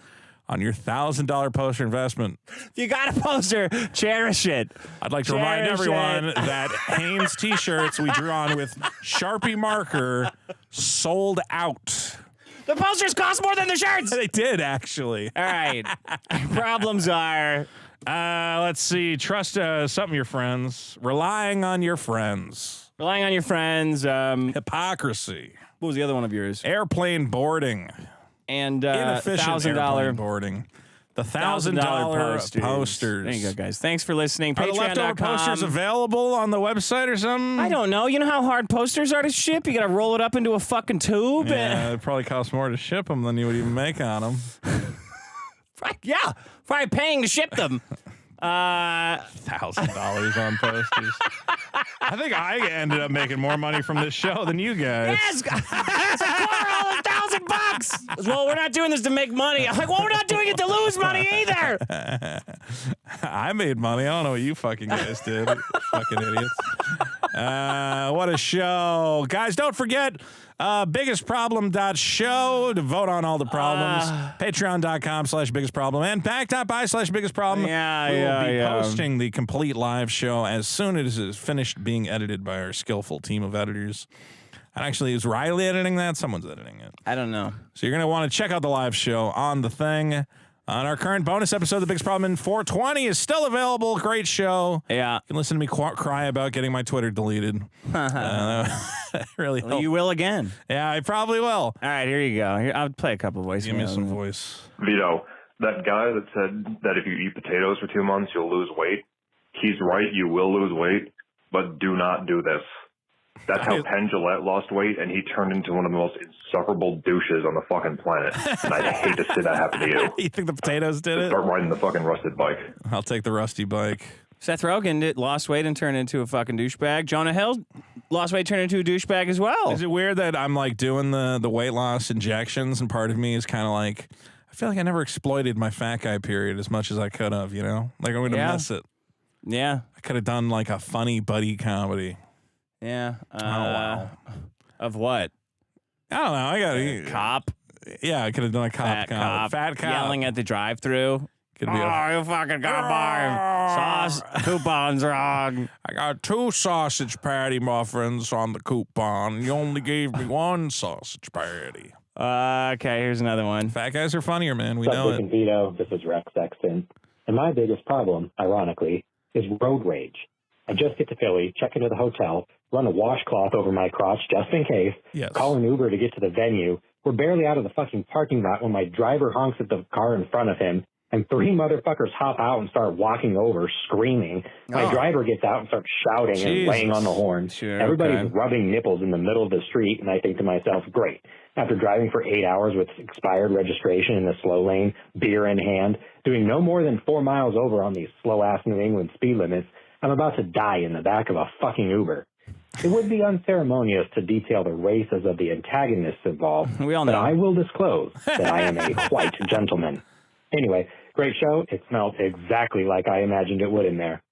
on your $1,000 poster investment. If you got a poster, cherish it. I'd like to remind everyone that Hanes t-shirts we drew on with Sharpie marker sold out. The posters cost more than the shirts. They did, actually. All right. Problems are... let's see. Trust something your friends. Relying on your friends. Relying on your friends. Hypocrisy. What was the other one of yours? Airplane boarding. And Inefficient airplane $1,000 boarding. The $1,000 posters. There you go, guys. Thanks for listening. Are the leftover posters available on the website or something? I don't know. You know how hard posters are to ship? You got to roll it up into a fucking tube. Yeah, it probably costs more to ship them than you would even make on them. Yeah, probably paying to ship them. $1,000 on posters. I think I ended up making more money from this show than you guys. Yes, it's a quarter of $1,000. Well, we're not doing this to make money. I'm like, well, we're not doing it to lose money either. I made money. I don't know what you fucking guys did. Fucking idiots. What a show. Guys, don't forget biggestproblem.show to vote on all the problems. Patreon.com/biggestproblem and back.by/biggestproblem. We'll be posting the complete live show as soon as it is finished being edited by our skillful team of editors. And actually, is Riley editing that? Someone's editing it. I don't know. So you're going to want to check out the live show on the thing. On our current bonus episode, The Biggest Problem in 420 is still available. Great show. Yeah. You can listen to me cry about getting my Twitter deleted. Really well, you will again. Yeah, I probably will. All right, here you go. Here, I'll play a couple voices. Give me some voice. Vito, that guy that said that if you eat potatoes for 2 months, you'll lose weight, he's right, you will lose weight, but do not do this. That's how Penn Jillette lost weight, and he turned into one of the most insufferable douches on the fucking planet. And I'd hate to see that happen to you. You think the potatoes did it? Start riding the fucking rusted bike. I'll take the rusty bike. Seth Rogen lost weight and turned into a fucking douchebag. Jonah Hill lost weight, turned into a douchebag as well. Is it weird that I'm like doing the weight loss injections, and part of me is kind of like, I feel like I never exploited my fat guy period as much as I could have, you know? Like I'm going to miss it. Yeah. I could have done like a funny buddy comedy. Yeah. Oh, wow. Of what? I don't know. I got a cop. Yeah, I could have done a cop. Fat cop. Yelling at the drive-thru. Could be you fucking got my sauce coupons wrong. I got 2 sausage patty muffins on the coupon. You only gave me 1 sausage patty. Okay, here's another one. Fat guys are funnier, man. We What's know up, it. Vito? This is Rex Sexton. And my biggest problem, ironically, is road rage. I just get to Philly, check into the hotel, run a washcloth over my crotch just in case, call an Uber to get to the venue. We're barely out of the fucking parking lot when my driver honks at the car in front of him, and 3 motherfuckers hop out and start walking over, screaming. My driver gets out and starts shouting and laying on the horn. Sure, Everybody's rubbing nipples in the middle of the street, and I think to myself, great. After driving for 8 hours with expired registration in the slow lane, beer in hand, doing no more than 4 miles over on these slow-ass New England speed limits, I'm about to die in the back of a fucking Uber. It would be unceremonious to detail the races of the antagonists involved, we all know. but I will disclose that I am a white gentleman. Anyway, great show. It smelled exactly like I imagined it would in there.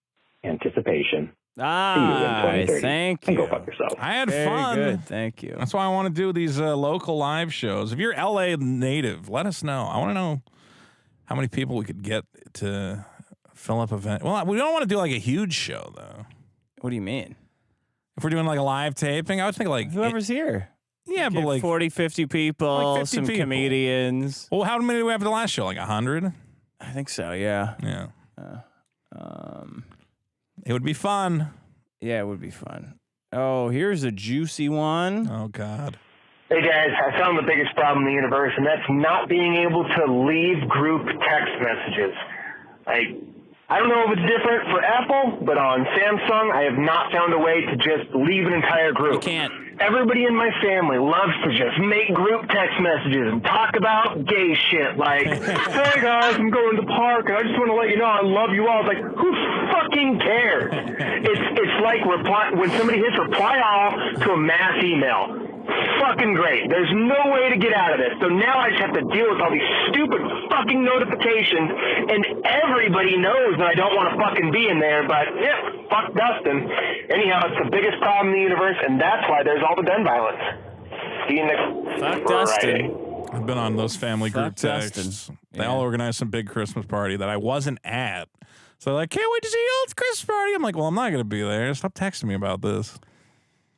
Anticipation. See you in 2030. Thank and you. go fuck yourself. I had Very fun. Good. Thank you. That's why I want to do these local live shows. If you're LA native, let us know. I want to know how many people we could get to fill up event. Well, we don't want to do like a huge show though. What do you mean? If we're doing like a live taping, I would think like whoever's here. Yeah, but like 40, 50 people, like 50 some people. comedians. Well, how many did we have at the last show? Like 100? I think so, yeah. Yeah. It would be fun. Yeah, it would be fun. Oh, here's a juicy one. Oh, God. Hey, guys, I found the biggest problem in the universe, and that's not being able to leave group text messages. I don't know if it's different for Apple, but on Samsung, I have not found a way to just leave an entire group. You can't. everybody in my family loves to just make group text messages and talk about gay shit. Like, hey guys, I'm going to the park and I just want to let you know I love you all. It's like, who fucking cares? It's like when somebody hits reply all to a mass email. Fucking great. There's no way to get out of this. So now I just have to deal with all these stupid fucking notifications, and everybody knows that I don't want to fucking be in there, but yeah, fuck Dustin. Anyhow, it's the biggest problem in the universe, and that's why there's all the gun violence. See you next Fuck Friday. Dustin. I've been on those family group texts. Dustin. They all organized some big Christmas party that I wasn't at. So they're like, can't wait to see you all at the Christmas party. I'm like, well, I'm not going to be there. Stop texting me about this.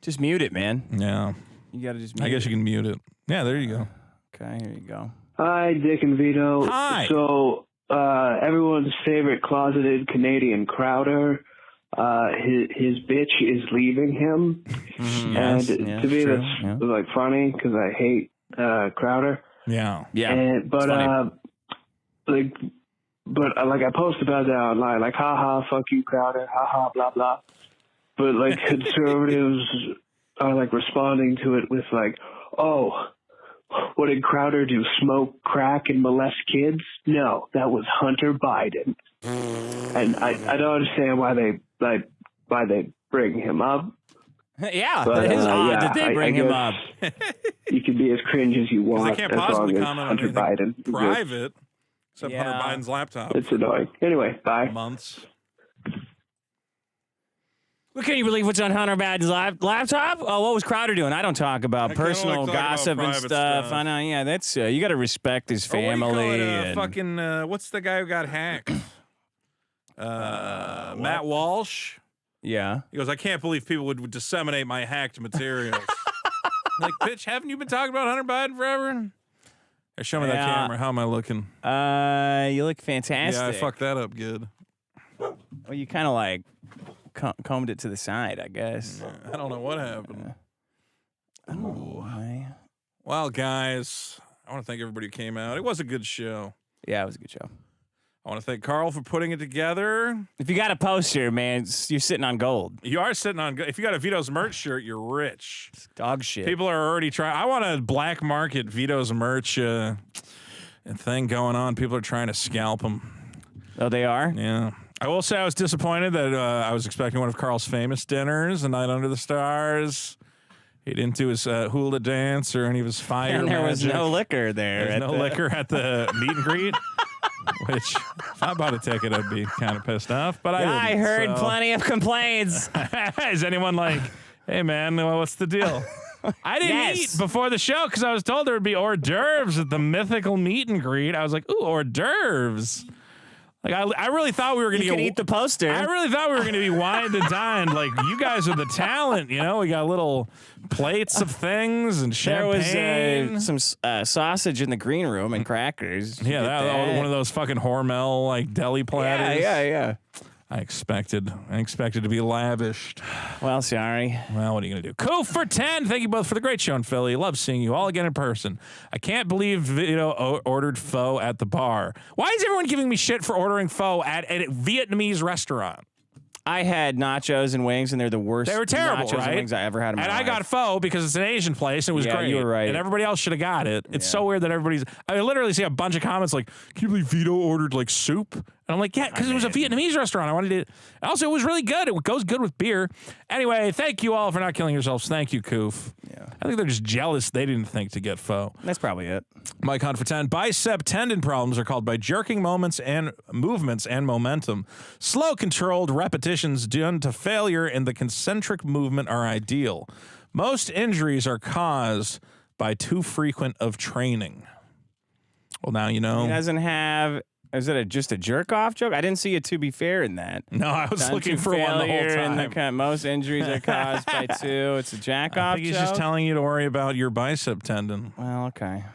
Just mute it, man. Yeah. You got to just mute I guess you can mute it. Yeah, there you go. Okay, here you go. Hi, Dick and Vito. Hi. So, everyone's favorite closeted Canadian Crowder, his bitch is leaving him. And to me, that's like funny because I hate Crowder. Yeah. Yeah. But I post about that online, like, haha, fuck you, Crowder, haha, blah, blah. But, like, conservatives are, like, responding to it with, like, oh, what did Crowder do, smoke crack and molest kids? No, that was Hunter Biden. And I don't understand why they bring him up. Yeah, But, it is odd that they bring him guess up. You can be as cringe as you want They can't as possibly long as comment on Hunter Biden. anything private except Yeah. Hunter Biden's laptop. It's annoying. Anyway, bye. Months. Well, can you believe what's on Hunter Biden's laptop? Oh, what was Crowder doing? I don't talk about I can only personal talk about gossip and private stuff. stuff. I know, yeah, that's you got to respect his Or what do you family. call it, and, fucking, what's the guy who got hacked? Matt Walsh. Yeah. He goes, I can't believe people would disseminate my hacked materials. Like, bitch, haven't you been talking about Hunter Biden forever? Hey, show me that camera. How am I looking? You look fantastic. Yeah, I fucked that up good. Well, you kind of like combed it to the side, I guess. I don't know what happened. I don't know why. Well, guys, I want to thank everybody who came out. It was a good show. Yeah, it was a good show. I want to thank Carl for putting it together. If you got a poster, man, you're sitting on gold. You are sitting on. If you got a Vito's merch shirt, you're rich. It's dog shit. People are already trying. I want a black market Vito's merch thing going on. People are trying to scalp them. Oh, they are? Yeah. I will say I was disappointed that I was expecting one of Carl's famous dinners, A Night Under the Stars. He didn't do his hula dance or any of his fire And there magic. was no liquor there. There's no liquor at the meet and greet. Which, if I bought a ticket, I'd be kind of pissed off. But I didn't, heard plenty of complaints. Is anyone like, hey, man, what's the deal? I didn't eat before the show because I was told there would be hors d'oeuvres at the mythical meet and greet. I was like, ooh, hors d'oeuvres. Like, I really thought we were going to eat the poster. I really thought we were going to be wined and dined. Like, you guys are the talent, you know? We got little plates of things and champagne. There was some sausage in the green room and crackers. Yeah, that one of those fucking Hormel, like, deli platters. Yeah. I expected to be lavished. Well, sorry. Well, what are you going to do? Coof for 10. Thank you both for the great show in Philly. Love seeing you all again in person. I can't believe Vito ordered pho at the bar. Why is everyone giving me shit for ordering pho at a Vietnamese restaurant? I had nachos and wings, and they're the worst. They were terrible, nachos right? and wings I ever had in my life. And I got pho because it's an Asian place. It was great. You were right. And everybody else should have got it. It's so weird that everybody's. I literally see a bunch of comments like, "Can you believe Vito ordered like soup?" And I'm like, "Yeah, because it was a Vietnamese restaurant. I wanted it." Also, it was really good. It goes good with beer. Anyway, thank you all for not killing yourselves. Thank you, Koof. Yeah. I think they're just jealous they didn't think to get pho. That's probably it. Mike Hunt for 10. Bicep tendon problems are called by jerking movements and momentum. Slow, controlled repetitions done to failure in the concentric movement are ideal. Most injuries are caused by too frequent of training. Well, now you know. He doesn't have. Is it just a jerk off joke? I didn't see it. To be fair, in that. No, I was looking for one the whole time. Most injuries are caused by two. It's a jack off. I think he's just telling you to worry about your bicep tendon. Well, okay.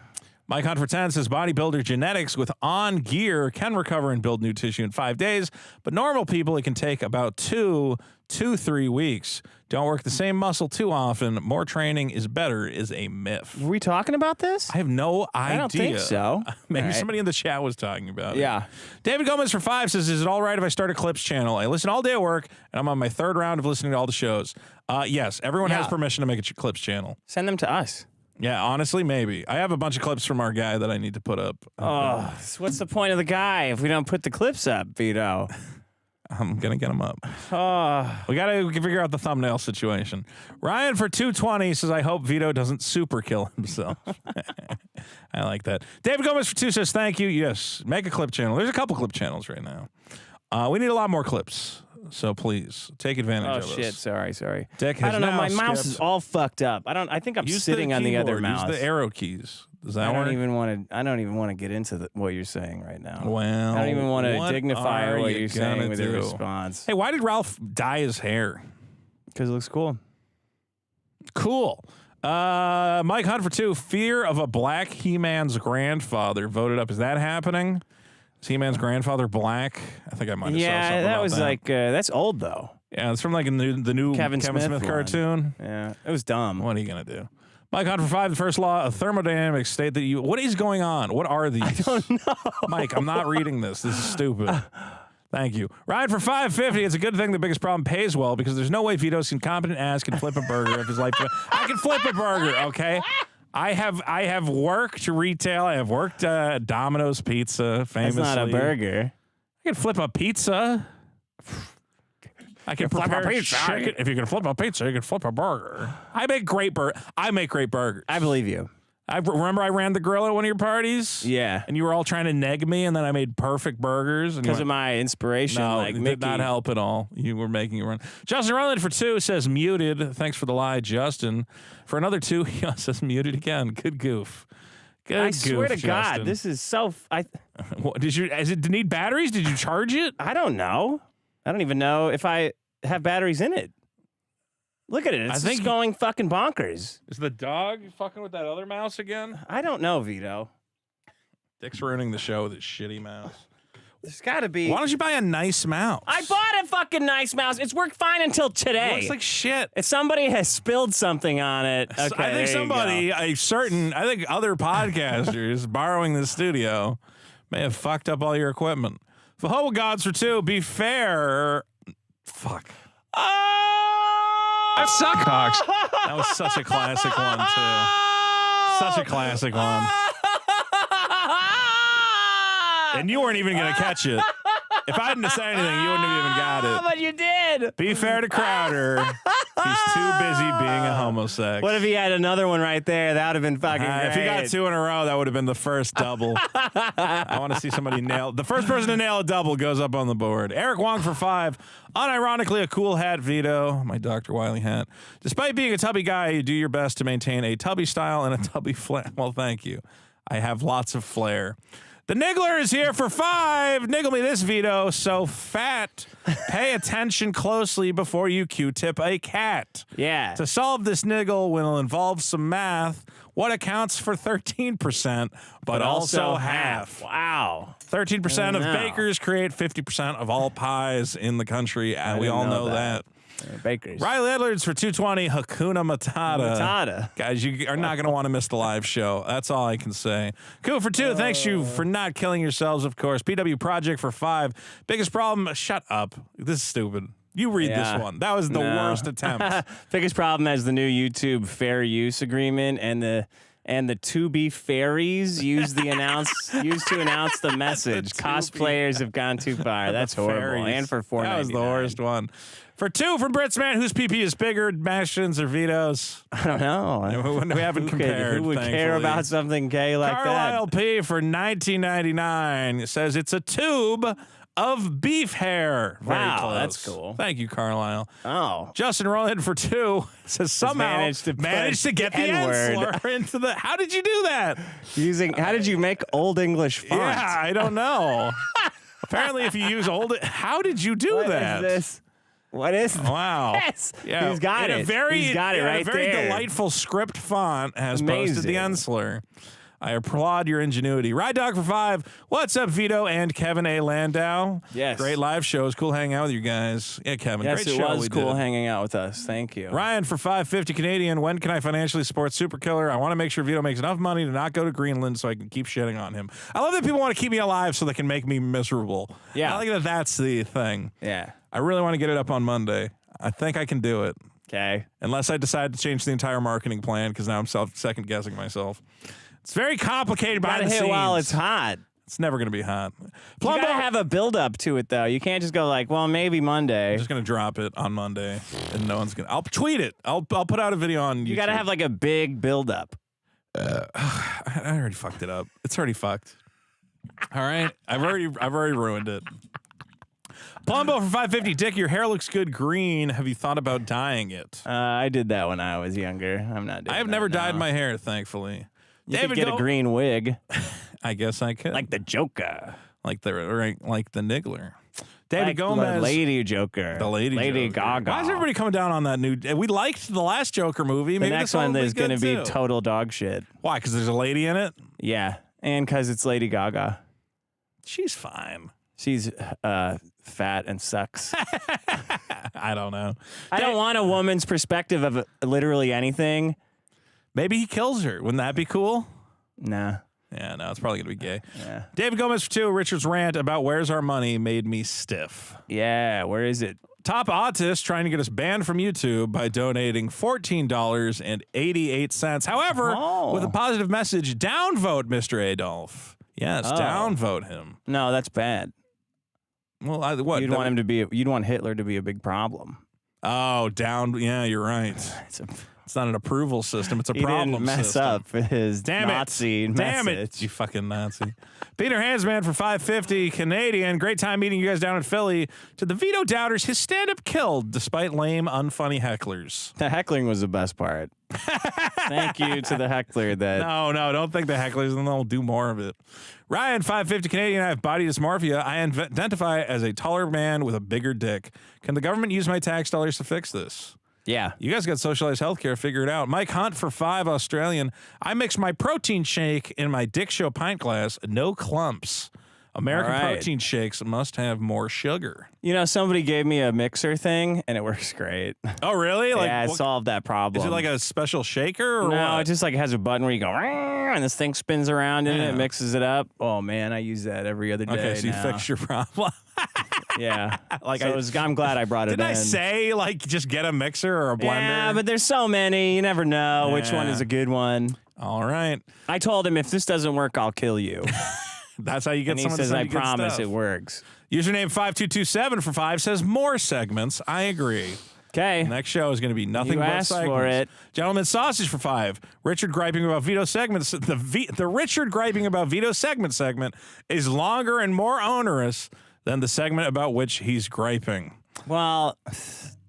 Mike Hunt for 10 says bodybuilder genetics with on gear can recover and build new tissue in 5 days, but normal people, it can take about 2 to 3 weeks. Don't work the same muscle too often. More training is better is a myth. Were we talking about this? I have no idea. I don't think so. Maybe somebody in the chat was talking about it. Yeah. David Gomez for 5 says, is it all right if I start a Clips channel? I listen all day at work, and I'm on my 3rd round of listening to all the shows. Yes, everyone has permission to make a Clips channel. Send them to us. Yeah, honestly, maybe. I have a bunch of clips from our guy that I need to put up. Oh, what's the point of the guy if we don't put the clips up, Vito? I'm going to get them up. Oh. We got to figure out the thumbnail situation. Ryan for 220 says, I hope Vito doesn't super kill himself. I like that. David Gomez for 2 says, thank you. Yes, make a clip channel. There's a couple clip channels right now. We need a lot more clips. So please take advantage of us. Oh shit! Sorry. Dick I has don't know. now My mouse skipped. is all fucked up. I think I'm Use sitting on the other keyboard. mouse. Use the arrow keys. Does that I work? don't even want to get into what you're saying right now. Well, I don't even want to what dignify are what you you're saying gonna with your do? response. Hey, why did Ralph dye his hair? Because it looks cool. Cool. Mike Hunt for 2. Fear of a black He-Man's grandfather voted up. Is that happening? Is He-Man's grandfather black? I think I might have saw something that about was like that's old though. Yeah, it's from like the new Kevin Smith one. cartoon. Yeah, it was dumb. What are you gonna do? Mike Hunt for 5. The first law of thermodynamics state that you. What is going on? What are these? I don't know. Mike, I'm not reading this. This is stupid. Thank you. Ryan for 550. It's a good thing the biggest problem pays well because there's no way Vito's incompetent ass can flip a burger if his life. I can flip a burger, okay? I have worked retail. I have worked Domino's Pizza, famously. That's not a burger. I can flip a pizza. I can flip a prepare pizza. chicken. If you can flip a pizza, you can flip a burger. I make great burgers. I believe you. Remember I ran the grill at one of your parties? Yeah. And you were all trying to neg me, and then I made perfect burgers. Because of my inspiration. No, like it Mickey. did not help at all. You were making it run. Justin Rowland for 2 says muted. Thanks for the lie, Justin. For another 2, he says muted again. Good goof. Good I goof, swear to Justin. God, this is so. What, did it need batteries? Did you charge it? I don't know. I don't even know if I have batteries in it. Look at it. It's just going fucking bonkers. Is the dog fucking with that other mouse again? I don't know, Vito. Dick's ruining the show with his shitty mouse. There's got to be. Why don't you buy a nice mouse? I bought a fucking nice mouse. It's worked fine until today. It looks like shit. If somebody has spilled something on it, okay, I think somebody, I think other podcasters borrowing the studio may have fucked up all your equipment. Jehovah Gods for 2. Be fair. Fuck. That suck, Hawks. That was such a classic one, too. Such a classic one. And you weren't even going to catch it. If I hadn't said anything, you wouldn't have even got it. But you did. Be fair to Crowder. He's too busy being a homosex. What if he had another one right there? That would have been fucking great. If he got 2 in a row, that would have been the first double. I want to see somebody nail. The first person to nail a double goes up on the board. Eric Wong for 5. Unironically, a cool hat, Vito. My Dr. Wiley hat. Despite being a tubby guy, you do your best to maintain a tubby style and a tubby flair. Well, thank you. I have lots of flair. The Niggler is here for 5. Niggle me this, Vito. So fat. Pay attention closely before you Q-tip a cat. Yeah. To solve this niggle will involve some math. What accounts for 13%, but also half? Wow. 13% of bakers create 50% of all pies in the country, and we all know that. Bakers. Riley Edwards for 220. Hakuna Matata. Matata. Guys, you are not going to want to miss the live show. That's all I can say. Cool for 2. Thanks you for not killing yourselves, of course. PW Project for 5. Biggest problem. Shut up. This is stupid. You read this one. That was the worst attempt. Biggest problem as the new YouTube fair use agreement and the to be fairies used to announce the message. Cosplayers have gone too far. That's horrible. Fairies. And for $4.99. That was the worst one. For 2 from Brits Man, whose PP is bigger, Mashins or Vito's? I don't know. We haven't compared. Who would care thankfully. about something gay like Carlisle that? P for $19.99 says it's a tube of beef hair. Very Wow, close. that's cool. Thank you, Carlisle. Oh. Justin Rowland for 2 says somehow managed to get the N-slur into the. How did you do that? How did you make Old English font? Yeah, I don't know. Apparently, if you use how did you do that? What is this? What is this? Wow. Yes. Yeah. He's got it. He's got it right there. A very there. delightful script font has posted the N-slur. I applaud your ingenuity. Ride Dog for 5. What's up, Vito and Kevin A. Landau? Yes. Great live shows. Cool hanging out with you guys. Yeah, Kevin. Yes, great it show. was cool hanging out with us. Thank you. Ryan for 550 Canadian. When can I financially support Super Killer? I want to make sure Vito makes enough money to not go to Greenland so I can keep shitting on him. I love that people want to keep me alive so they can make me miserable. Yeah. I like that that's the thing. Yeah. I really want to get it up on Monday. I think I can do it. Okay. Unless I decide to change the entire marketing plan because now I'm second guessing myself. It's very complicated behind the scenes. Gotta hit while it's hot. It's never going to be hot. You gotta have a build up to it though. You can't just go like, well, maybe Monday. I'm just going to drop it on Monday and no one's going to. I'll tweet it. I'll put out a video on YouTube. You gotta have like a big build up. I already fucked it up. It's already fucked. All right. I've already ruined it. Plumbo for 550. Dick, your hair looks good green. Have you thought about dyeing it? I did that when I was younger. I'm not doing I have that never now. dyed my hair, thankfully. You could get a green wig. I guess I could. Like the Joker. Like the Niggler. David Like Gomez. the Lady Joker. The Lady Joker. Gaga. Why is everybody coming down on that new? We liked the last Joker movie. The Maybe next this one one will is going to be total dog shit. Why? Because there's a lady in it? Yeah. And because it's Lady Gaga. She's fine. She's fat and sucks. I don't know. I don't want a woman's perspective of literally anything. Maybe he kills her. Wouldn't that be cool? Nah. Yeah, no, it's probably going to be gay. Yeah. David Gomez for 2. Richard's rant about where's our money made me stiff. Yeah, where is it? Top autist trying to get us banned from YouTube by donating $14.88. However, with a positive message, downvote Mr. Adolf. Yes, downvote him. No, that's bad. Well, what? You'd want him to be. You'd want Hitler to be a big problem. Oh, down. Yeah, you're right. It's not an approval system. It's a problem didn't mess system. up his Nazi message. Damn it, you fucking Nazi. Peter Hansman for 550 Canadian. Great time meeting you guys down in Philly. To the Vito doubters, his stand-up killed despite lame, unfunny hecklers. The heckling was the best part. Thank you to the heckler that... No, don't think the hecklers, and they'll do more of it. Ryan, 550 Canadian. I have body dysmorphia. I identify as a taller man with a bigger dick. Can the government use my tax dollars to fix this? Yeah. You guys got socialized healthcare. Figure it out. Mike Hunt for 5 Australian. I mix my protein shake in my Dick Show pint glass. No clumps. American protein shakes must have more sugar. You know, somebody gave me a mixer thing, and it works great. Oh, really? Yeah, it solved that problem. Is it like a special shaker? Or no, what? it just like has a button where you go, and this thing spins around in it, mixes it up. Oh, man, I use that every other day. Okay, so you now. fixed your problem. Yeah. Like so I'm glad I brought it in. Didn't I say, like, just get a mixer or a blender? Yeah, but there's so many. You never know which one is a good one. All right. I told him, if this doesn't work, I'll kill you. That's how you get and he someone says, to send I you good promise stuff. it works. Username 5227 for 5 says more segments. I agree. Okay. Next show is going to be nothing You but asked segments. for it. Gentleman Sausage for 5. Richard griping about Vito segments. The Richard griping about Vito segment is longer and more onerous than the segment about which he's griping. Well,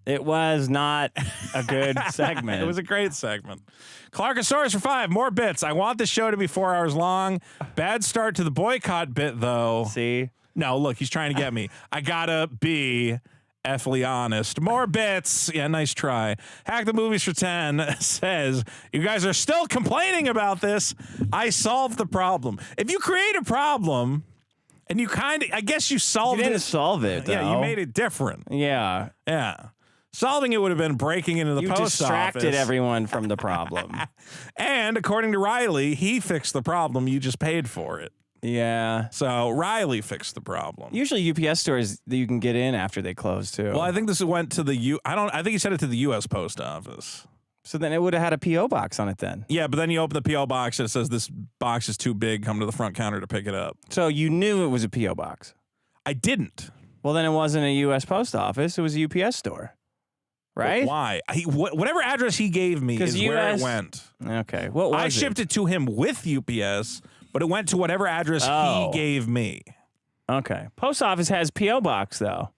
it was not a good segment. It was a great segment. Clarkosaurus for 5. More bits. I want this show to be 4 hours long. Bad start to the boycott bit, though. See? No, look, he's trying to get me. I gotta be effly honest. More bits. Yeah, nice try. Hack the Movies for 10 says, you guys are still complaining about this. I solved the problem. If you create a problem and you I guess you solved it. You didn't solve it, though. Yeah, you made it different. Yeah. Yeah. Solving it would have been breaking into the You post distracted office. everyone from the problem. And according to Riley, he fixed the problem. You just paid for it. Yeah. So Riley fixed the problem. Usually UPS stores that you can get in after they close too. Well, I think this went to the I think he sent it to the U.S. Post Office. So then it would have had a P.O. box on it then. Yeah, but then you open the P.O. box and it says this box is too big. Come to the front counter to pick it up. So you knew it was a P.O. box. I didn't. Well, then it wasn't a U.S. Post Office. It was a UPS store. Right? But why? Whatever address he gave me is where it went. Okay. What was I shipped it to him with UPS, but it went to whatever address he gave me. Okay. Post office has P.O. box, though.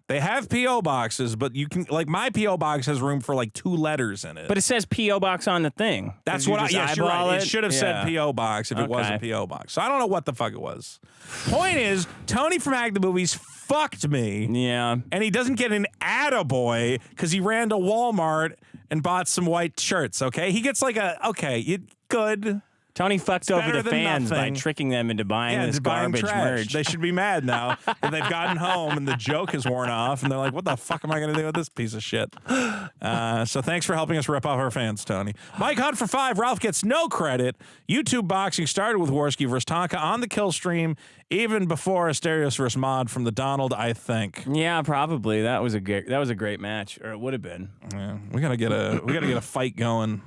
They have P.O. boxes, but you can, like, my P.O. box has room for like 2 letters in it. But it says P.O. box on the thing. That's what yes, you're right. It should have said Yeah. P.O. box if it was a P.O. box. So I don't know what the fuck it was. Point is, Tony from Hack the Movies fucked me. Yeah. And he doesn't get an attaboy because he ran to Walmart and bought some white shirts, okay? He gets like you good. Tony fucked over better the than fans nothing. by tricking them into buying this garbage trash. merch. They should be mad now that they've gotten home and the joke is worn off, and they're like, "What the fuck am I going to do with this piece of shit?" So thanks for helping us rip off our fans, Tony. Mike Hunt for 5. Ralph gets no credit. YouTube boxing started with Worski versus Tonka on the kill stream, even before Asterios versus Mod from the Donald, I think. Yeah, probably. That was a great match, or it would have been. Yeah, we gotta get a fight going.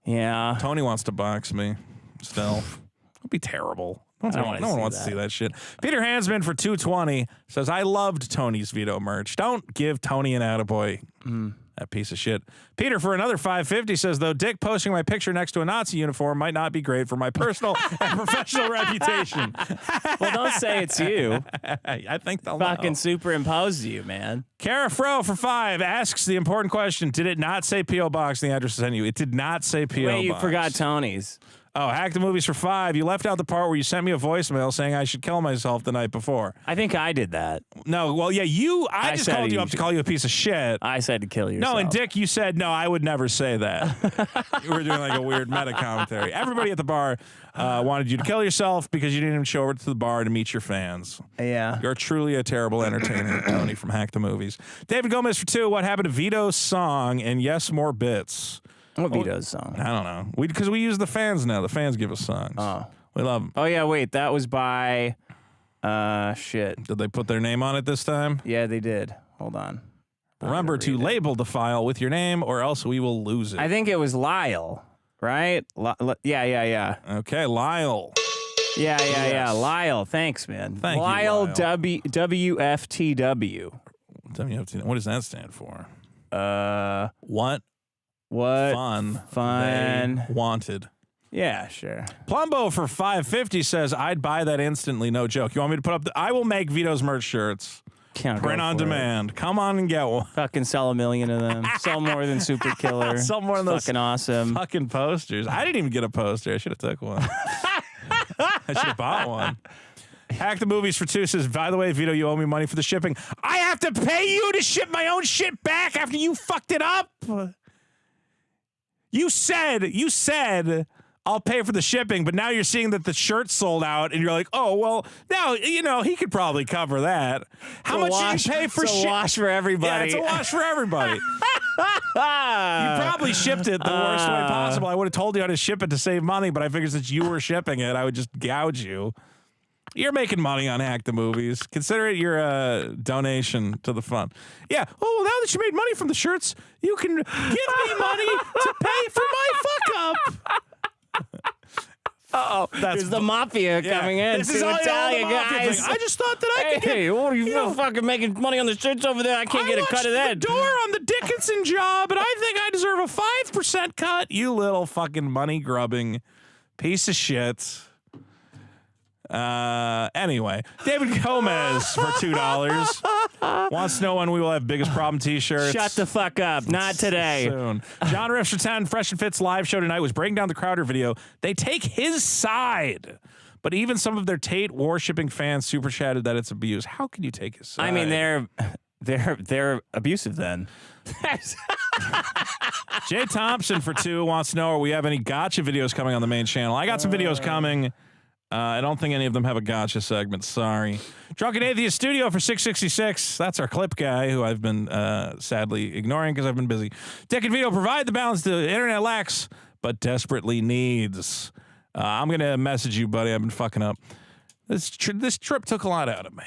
Yeah. Tony wants to box me still. It'd be terrible. No one wants to see that shit. Peter Hansman for 220 says, I loved Tony's Vito merch. Don't give Tony an attaboy. That piece of shit. Peter for another 550 says, though Dick posting my picture next to a Nazi uniform might not be great for my personal and professional reputation. Well, don't say it's you. I think they'll fucking superimposed you, man. Kara Fro for 5 asks the important question: did it not say P.O. Box in the address I sent you? It did not say P.O. Box. Wait, you forgot Tony's. Oh, Hack the Movies for 5. You left out the part where you sent me a voicemail saying I should kill myself the night before. I think I did that. No, well, yeah, I just called you up to call you a piece of shit. I said to kill yourself. No, and Dick, you said, no, I would never say that. You were doing like a weird meta commentary. Everybody at the bar wanted you to kill yourself because you didn't even show over to the bar to meet your fans. Yeah. You're truly a terrible entertainer, Tony from Hack the Movies. David Gomez for 2. What happened to Vito's song and Yes More Bits? What Vito's song? I don't know. Because we use the fans now. The fans give us songs. Oh. We love them. Oh, yeah, wait. That was by... shit. Did they put their name on it this time? Yeah, they did. Hold on. Remember to label the file with your name or else we will lose it. I think it was Lyle, right? Yeah. Okay, Lyle. Yeah. Lyle, thanks, man. Thank you, Lyle. Lyle. WFTW. WFT. What does that stand for? What? Fun. They wanted. Yeah, sure. Plumbo for 550 says, I'd buy that instantly, no joke. You want me to put up I will make Vito's merch shirts. Print on demand. Come on and get one. Fucking sell 1 million of them. Sell more than Super Killer. Sell more than those fucking awesome. Fucking posters. I didn't even get a poster. I should have took one. I should have bought one. Hack the Movies for 2 says, by the way, Vito, you owe me money for the shipping. I have to pay you to ship my own shit back after you fucked it up? You said I'll pay for the shipping, but now you're seeing that the shirt's sold out, and you're like, oh, well, now, he could probably cover that. How much did you pay for shipping? It's a wash for everybody. Yeah, it's a wash for everybody. You probably shipped it the worst way possible. I would have told you how to ship it to save money, but I figured since you were shipping it, I would just gouge you. You're making money on Hack the Movies. Consider it your donation to the fund. Yeah. Oh, well, now that you made money from the shirts, you can give me money to pay for my fuck up. Uh-oh. There's the mafia coming in. This is all Italian guys. I just thought that I could get... Hey, what are you fucking making money on the shirts over there? I can't get a cut of that. I watched The Door on the Dickinson job, and I think I deserve a 5% cut. You little fucking money-grubbing piece of shit. Anyway, David Gomez for $2 wants to know when we will have Biggest Problem t-shirts. Shut the fuck up. Not today. Soon. John Riffs for 10. Fresh and Fit's live show tonight was breaking down the Crowder video. They take his side, but even some of their Tate worshipping fans super chatted that it's abuse. How can you take his side? I mean, they're abusive then. Jay Thompson for 2 wants to know, are we have any gotcha videos coming on the main channel? I got some videos coming. I don't think any of them have a gotcha segment. Sorry. Drunken Atheist Studio for 666. That's our clip guy who I've been sadly ignoring because I've been busy. Dick and Vito provide the balance the internet lacks, but desperately needs. I'm going to message you, buddy. I've been fucking up. This trip took a lot out of me.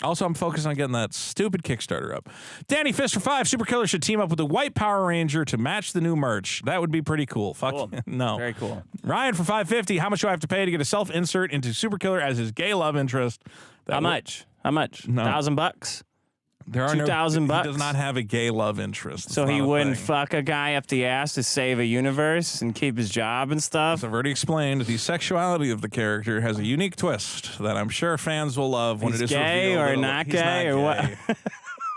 Also, I'm focused on getting that stupid Kickstarter up. Danny Fist for 5. Super Killer should team up with the White Power Ranger to match the new merch. That would be pretty cool. Fuck cool. No. Very cool. Ryan for 550. How much do I have to pay to get a self-insert into Super Killer as his gay love interest? How much? No. $1,000? There are $2,000. He does not have a gay love interest. So he wouldn't fuck a guy up the ass to save a universe and keep his job and stuff? As I've already explained, the sexuality of the character has a unique twist that I'm sure fans will love when it is gay revealed. Or not gay or what? I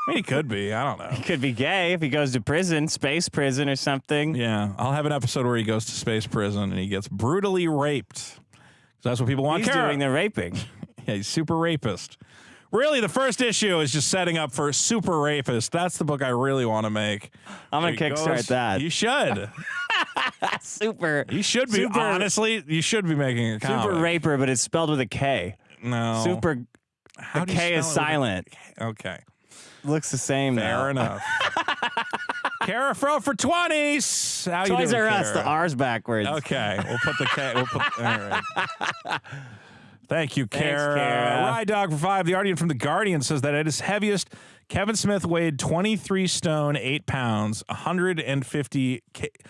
mean, he could be. I don't know. He could be gay if he goes to prison, space prison or something. Yeah. I'll have an episode where he goes to space prison and he gets brutally raped. That's what people want. He's doing the raping. Yeah, he's super rapist. Really, the first issue is just setting up for Super Rapist. That's the book I really want to make. I'm going to kickstart that. You should. Super. You should be, honestly, you should be making a comic. Super raper, but it's spelled with a K. No. Super. How the do you K is spell it silent. Okay. Looks the same Fair now. enough. Kara Fro for 20s. How you Toys doing, R Us, Kara? the R's backwards. Okay. We'll put the K. All right. Thank you, Kara. Kara. Ride Dog for 5. The Guardian from The Guardian says that at his heaviest, Kevin Smith weighed 23 stone, 8 pounds, 150.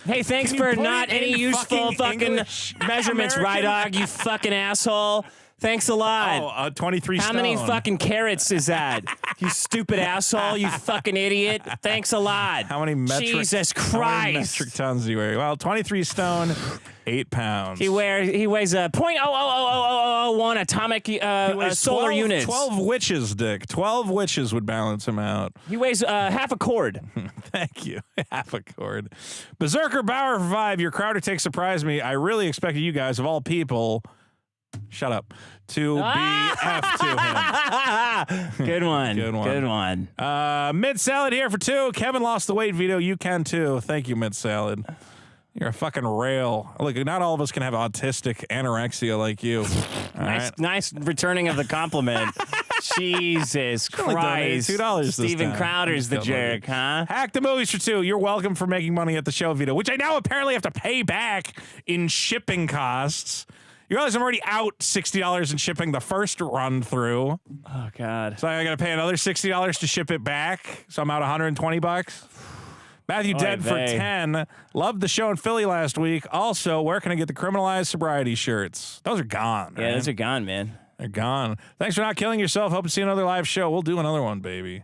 Hey, thanks for not any useful fucking measurements, Ride Dog, you fucking asshole. Thanks a lot. Oh, 23 How stone. many fucking carats is that? You stupid asshole, you fucking idiot. Thanks a lot. How many metric? Jesus How many Christ. metric tons do you weigh? Well, 23 stone, 8 pounds. He weighs a .00001 atomic solar units. 12 witches, Dick. 12 witches would balance him out. He weighs half a cord. Thank you. Half a cord. Berserker Bauer for 5. Your Crowder take surprised me. I really expected you guys, of all people, shut up, to be F to him. Good one. Good one. Good one. Mid Salad here for 2. Kevin lost the weight, Vito. You can too. Thank you, Mid Salad. You're a fucking rail. Look, not all of us can have autistic anorexia like you. Nice returning of the compliment. Jesus Only Christ. donated $2 this Steven time. Crowder's the jerk, huh? Hack the movies for 2. You're welcome for making money at the show, Vito, which I now apparently have to pay back in shipping costs. You realize I'm already out $60 in shipping the first run through. Oh, God. So I got to pay another $60 to ship it back. So I'm out $120. Matthew Dead for 10. Loved the show in Philly last week. Also, where can I get the criminalized sobriety shirts? Those are gone. Yeah, right? those are gone, man. They're gone. Thanks for not killing yourself. Hope to see another live show. We'll do another one, baby.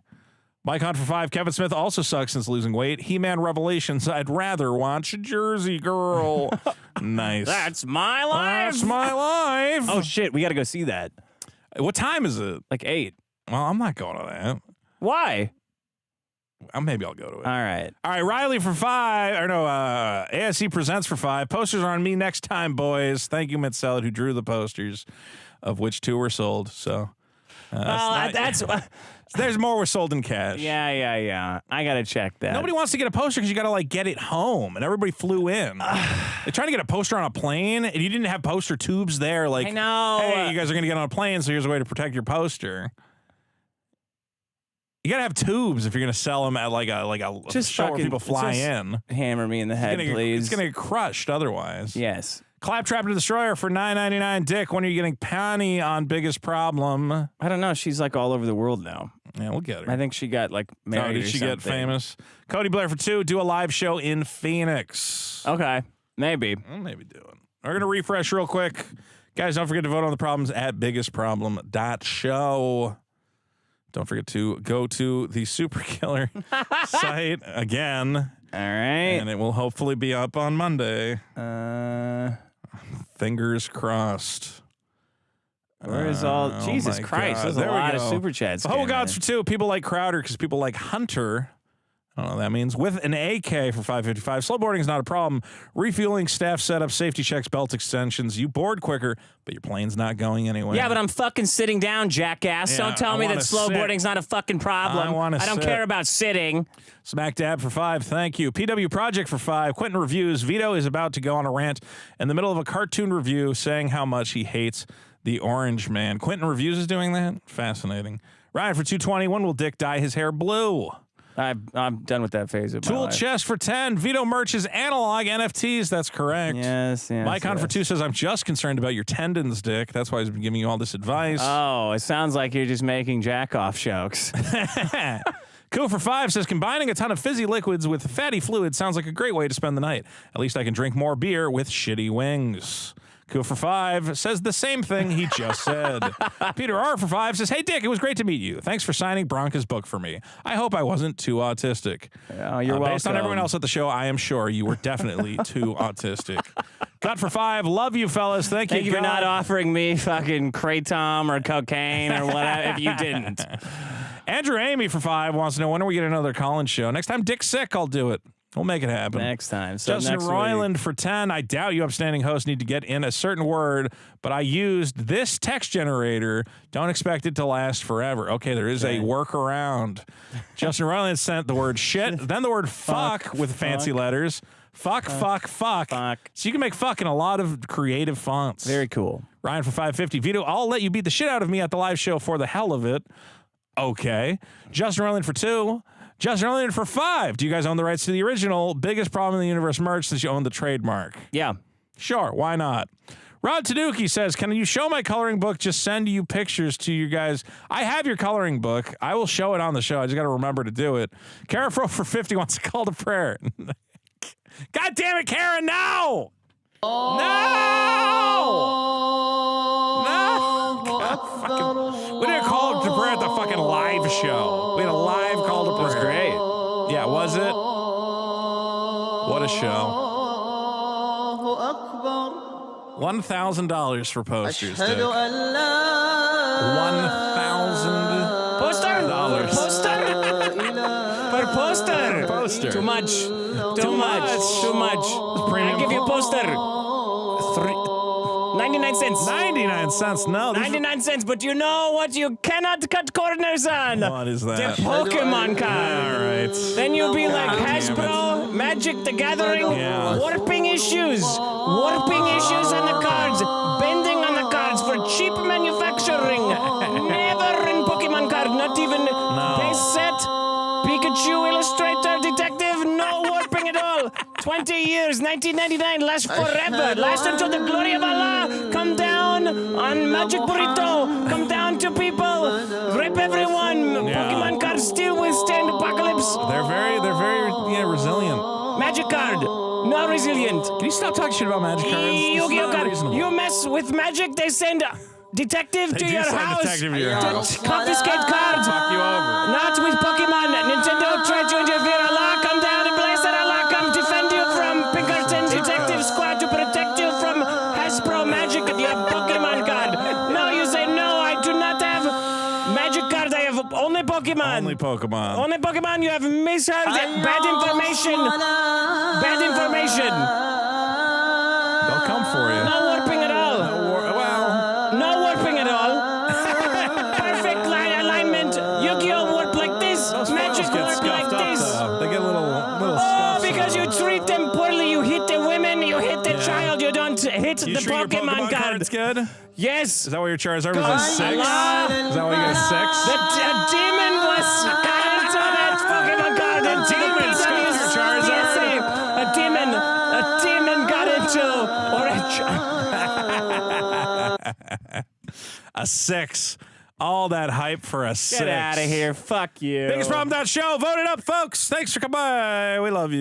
Mike Hunt for 5. Kevin Smith also sucks since losing weight. He-Man Revelations. I'd rather watch Jersey Girl. Nice. That's my life. That's my life. Oh, shit. We got to go see that. What time is it? Like 8. Well, I'm not going to that. Why? Maybe I'll go to it. All right. All right, Riley for 5. Or no, ASC Presents for 5. Posters are on me next time, boys. Thank you, Mitt Salad, who drew the posters, of which 2 were sold. So that's there's more were sold in cash. Yeah. I got to check that. Nobody wants to get a poster because you got to like get it home, and everybody flew in. They're trying to get a poster on a plane, and you didn't have poster tubes there. Like, I know. Hey, you guys are going to get on a plane, so here's a way to protect your poster. You gotta have tubes if you're gonna sell them at like a just show where people fly in. Hammer me in the head, please. It's gonna get crushed otherwise. Yes. Claptrap to Destroyer for $9.99. Dick, when are you getting Penny on Biggest Problem? I don't know. She's like all over the world now. Yeah, we'll get her. I think she got like married. Did she get famous? Cody Blair for 2. Do a live show in Phoenix. Okay, maybe. We'll maybe do it. We're gonna refresh real quick, guys. Don't forget to vote on the problems at biggestproblem.show. Don't forget to go to the Super Killer site again. All right. And it will hopefully be up on Monday. Fingers crossed. Where is all... Jesus Christ, there's a lot of super chats. Oh, God's for 2. People like Crowder because people like Hunter. I don't know what that means. With an AK for $5.55. Slowboarding is not a problem. Refueling, staff setup, safety checks, belt extensions. You board quicker, but your plane's not going anywhere. Yeah, but I'm fucking sitting down, jackass. Yeah, Don't tell me that slowboarding's not a fucking problem. I don't care about sitting. Smack Dab for 5. Thank you. PW Project for 5. Quentin Reviews. Vito is about to go on a rant in the middle of a cartoon review saying how much he hates the Orange Man. Quentin Reviews is doing that? Fascinating. Ryan for 220. When will Dick dye his hair blue? I'm done with that phase of my Tool life. Chest for 10. Vito Merch is analog NFTs. That's correct. Yes. Micon for 2 says, I'm just concerned about your tendons, Dick. That's why he's been giving you all this advice. Oh, it sounds like you're just making jack-off jokes. Cool for 5 says, combining a ton of fizzy liquids with fatty fluid sounds like a great way to spend the night. At least I can drink more beer with shitty wings. Cool for 5 says the same thing he just said. Peter R for 5 says, hey, Dick, it was great to meet you. Thanks for signing Bronca's book for me. I hope I wasn't too autistic. Oh, you're welcome. Based on everyone else at the show, I am sure you were definitely too autistic. Gut for 5. Love you, fellas. Thank you. Thank you for not offering me fucking kratom or cocaine or whatever if you didn't. Andrew Amy for 5 wants to know, when are we getting another Collins show? Next time Dick's sick, I'll do it. We'll make it happen. Next time. So Justin Roiland for 10. I doubt you upstanding hosts need to get in a certain word, but I used this text generator. Don't expect it to last forever. Okay, there is a workaround. Justin Roiland sent the word shit, then the word fuck with fancy letters, Fuck. So you can make fuck in a lot of creative fonts. Very cool. Ryan for $5.50. Vito, I'll let you beat the shit out of me at the live show for the hell of it. Okay. Justin Rowland for $2. Justin Rowland for $5. Do you guys own the rights to the original Biggest Problem in the Universe merch since you own the trademark? Yeah. Sure. Why not? Rod Tanuki says, can you show my coloring book? Just send you pictures to you guys. I have your coloring book. I will show it on the show. I just got to remember to do it. Carafro for 50 wants to call to prayer. God damn it, Karen, no! No! We didn't call to prayer at the fucking live show. We had a live call to prayer. It was great. Yeah, was it? What a show. $1,000 for posters, dude. $1,000. Poster? For poster. Too much. I give you a poster. 99 cents. 99 cents. No. 99 cents, but you know what you cannot cut corners on? What is that? The Pokemon card. All right. Then you'll be like Hasbro, Magic the Gathering, warping issues on the cards, bending on the cards for cheap manufacturing. Never in Pokemon card, not even base set. Pikachu Illustrator Detective, no warping at all. 20 years, 1999, last forever. Last until the glory of Allah. Come down on Magic Burrito. Come down to people. Rip everyone. Pokemon cards still withstand apocalypse. They're very resilient. Magic card, no resilient. Can you stop talking shit about Magic cards? Yu-Gi-Oh card. You mess with Magic, they send detective to your house to confiscate cards. Fuck you over. Not with Pokemon. Nintendo tried to interfere. Allah come down and bless it. Allah come defend you from Pinkerton Detective Squad to protect you from Hasbro Magic. You have Pokemon card. No, you say no. I do not have Magic card. I have only Pokemon. Only Pokemon. Only Pokemon. You have misheard. Bad information. They'll come for you. No warping at all. No warping at all. Perfect line alignment. Yu-Gi-Oh warp like this. Magic warp like this. They get a little because you treat them poorly. You hit the women. You hit the child. You don't hit the Pokemon card. Cards good? Yes. Is that why your Charizard was a 6? Is that why you got a 6? The demon was got into that Pokemon card. The demon scooped your Charizard. A demon got into a 6. All that hype for a 6. Get out of here. Fuck you. Biggest Problem.show. Vote it up, folks. Thanks for coming by. We love you.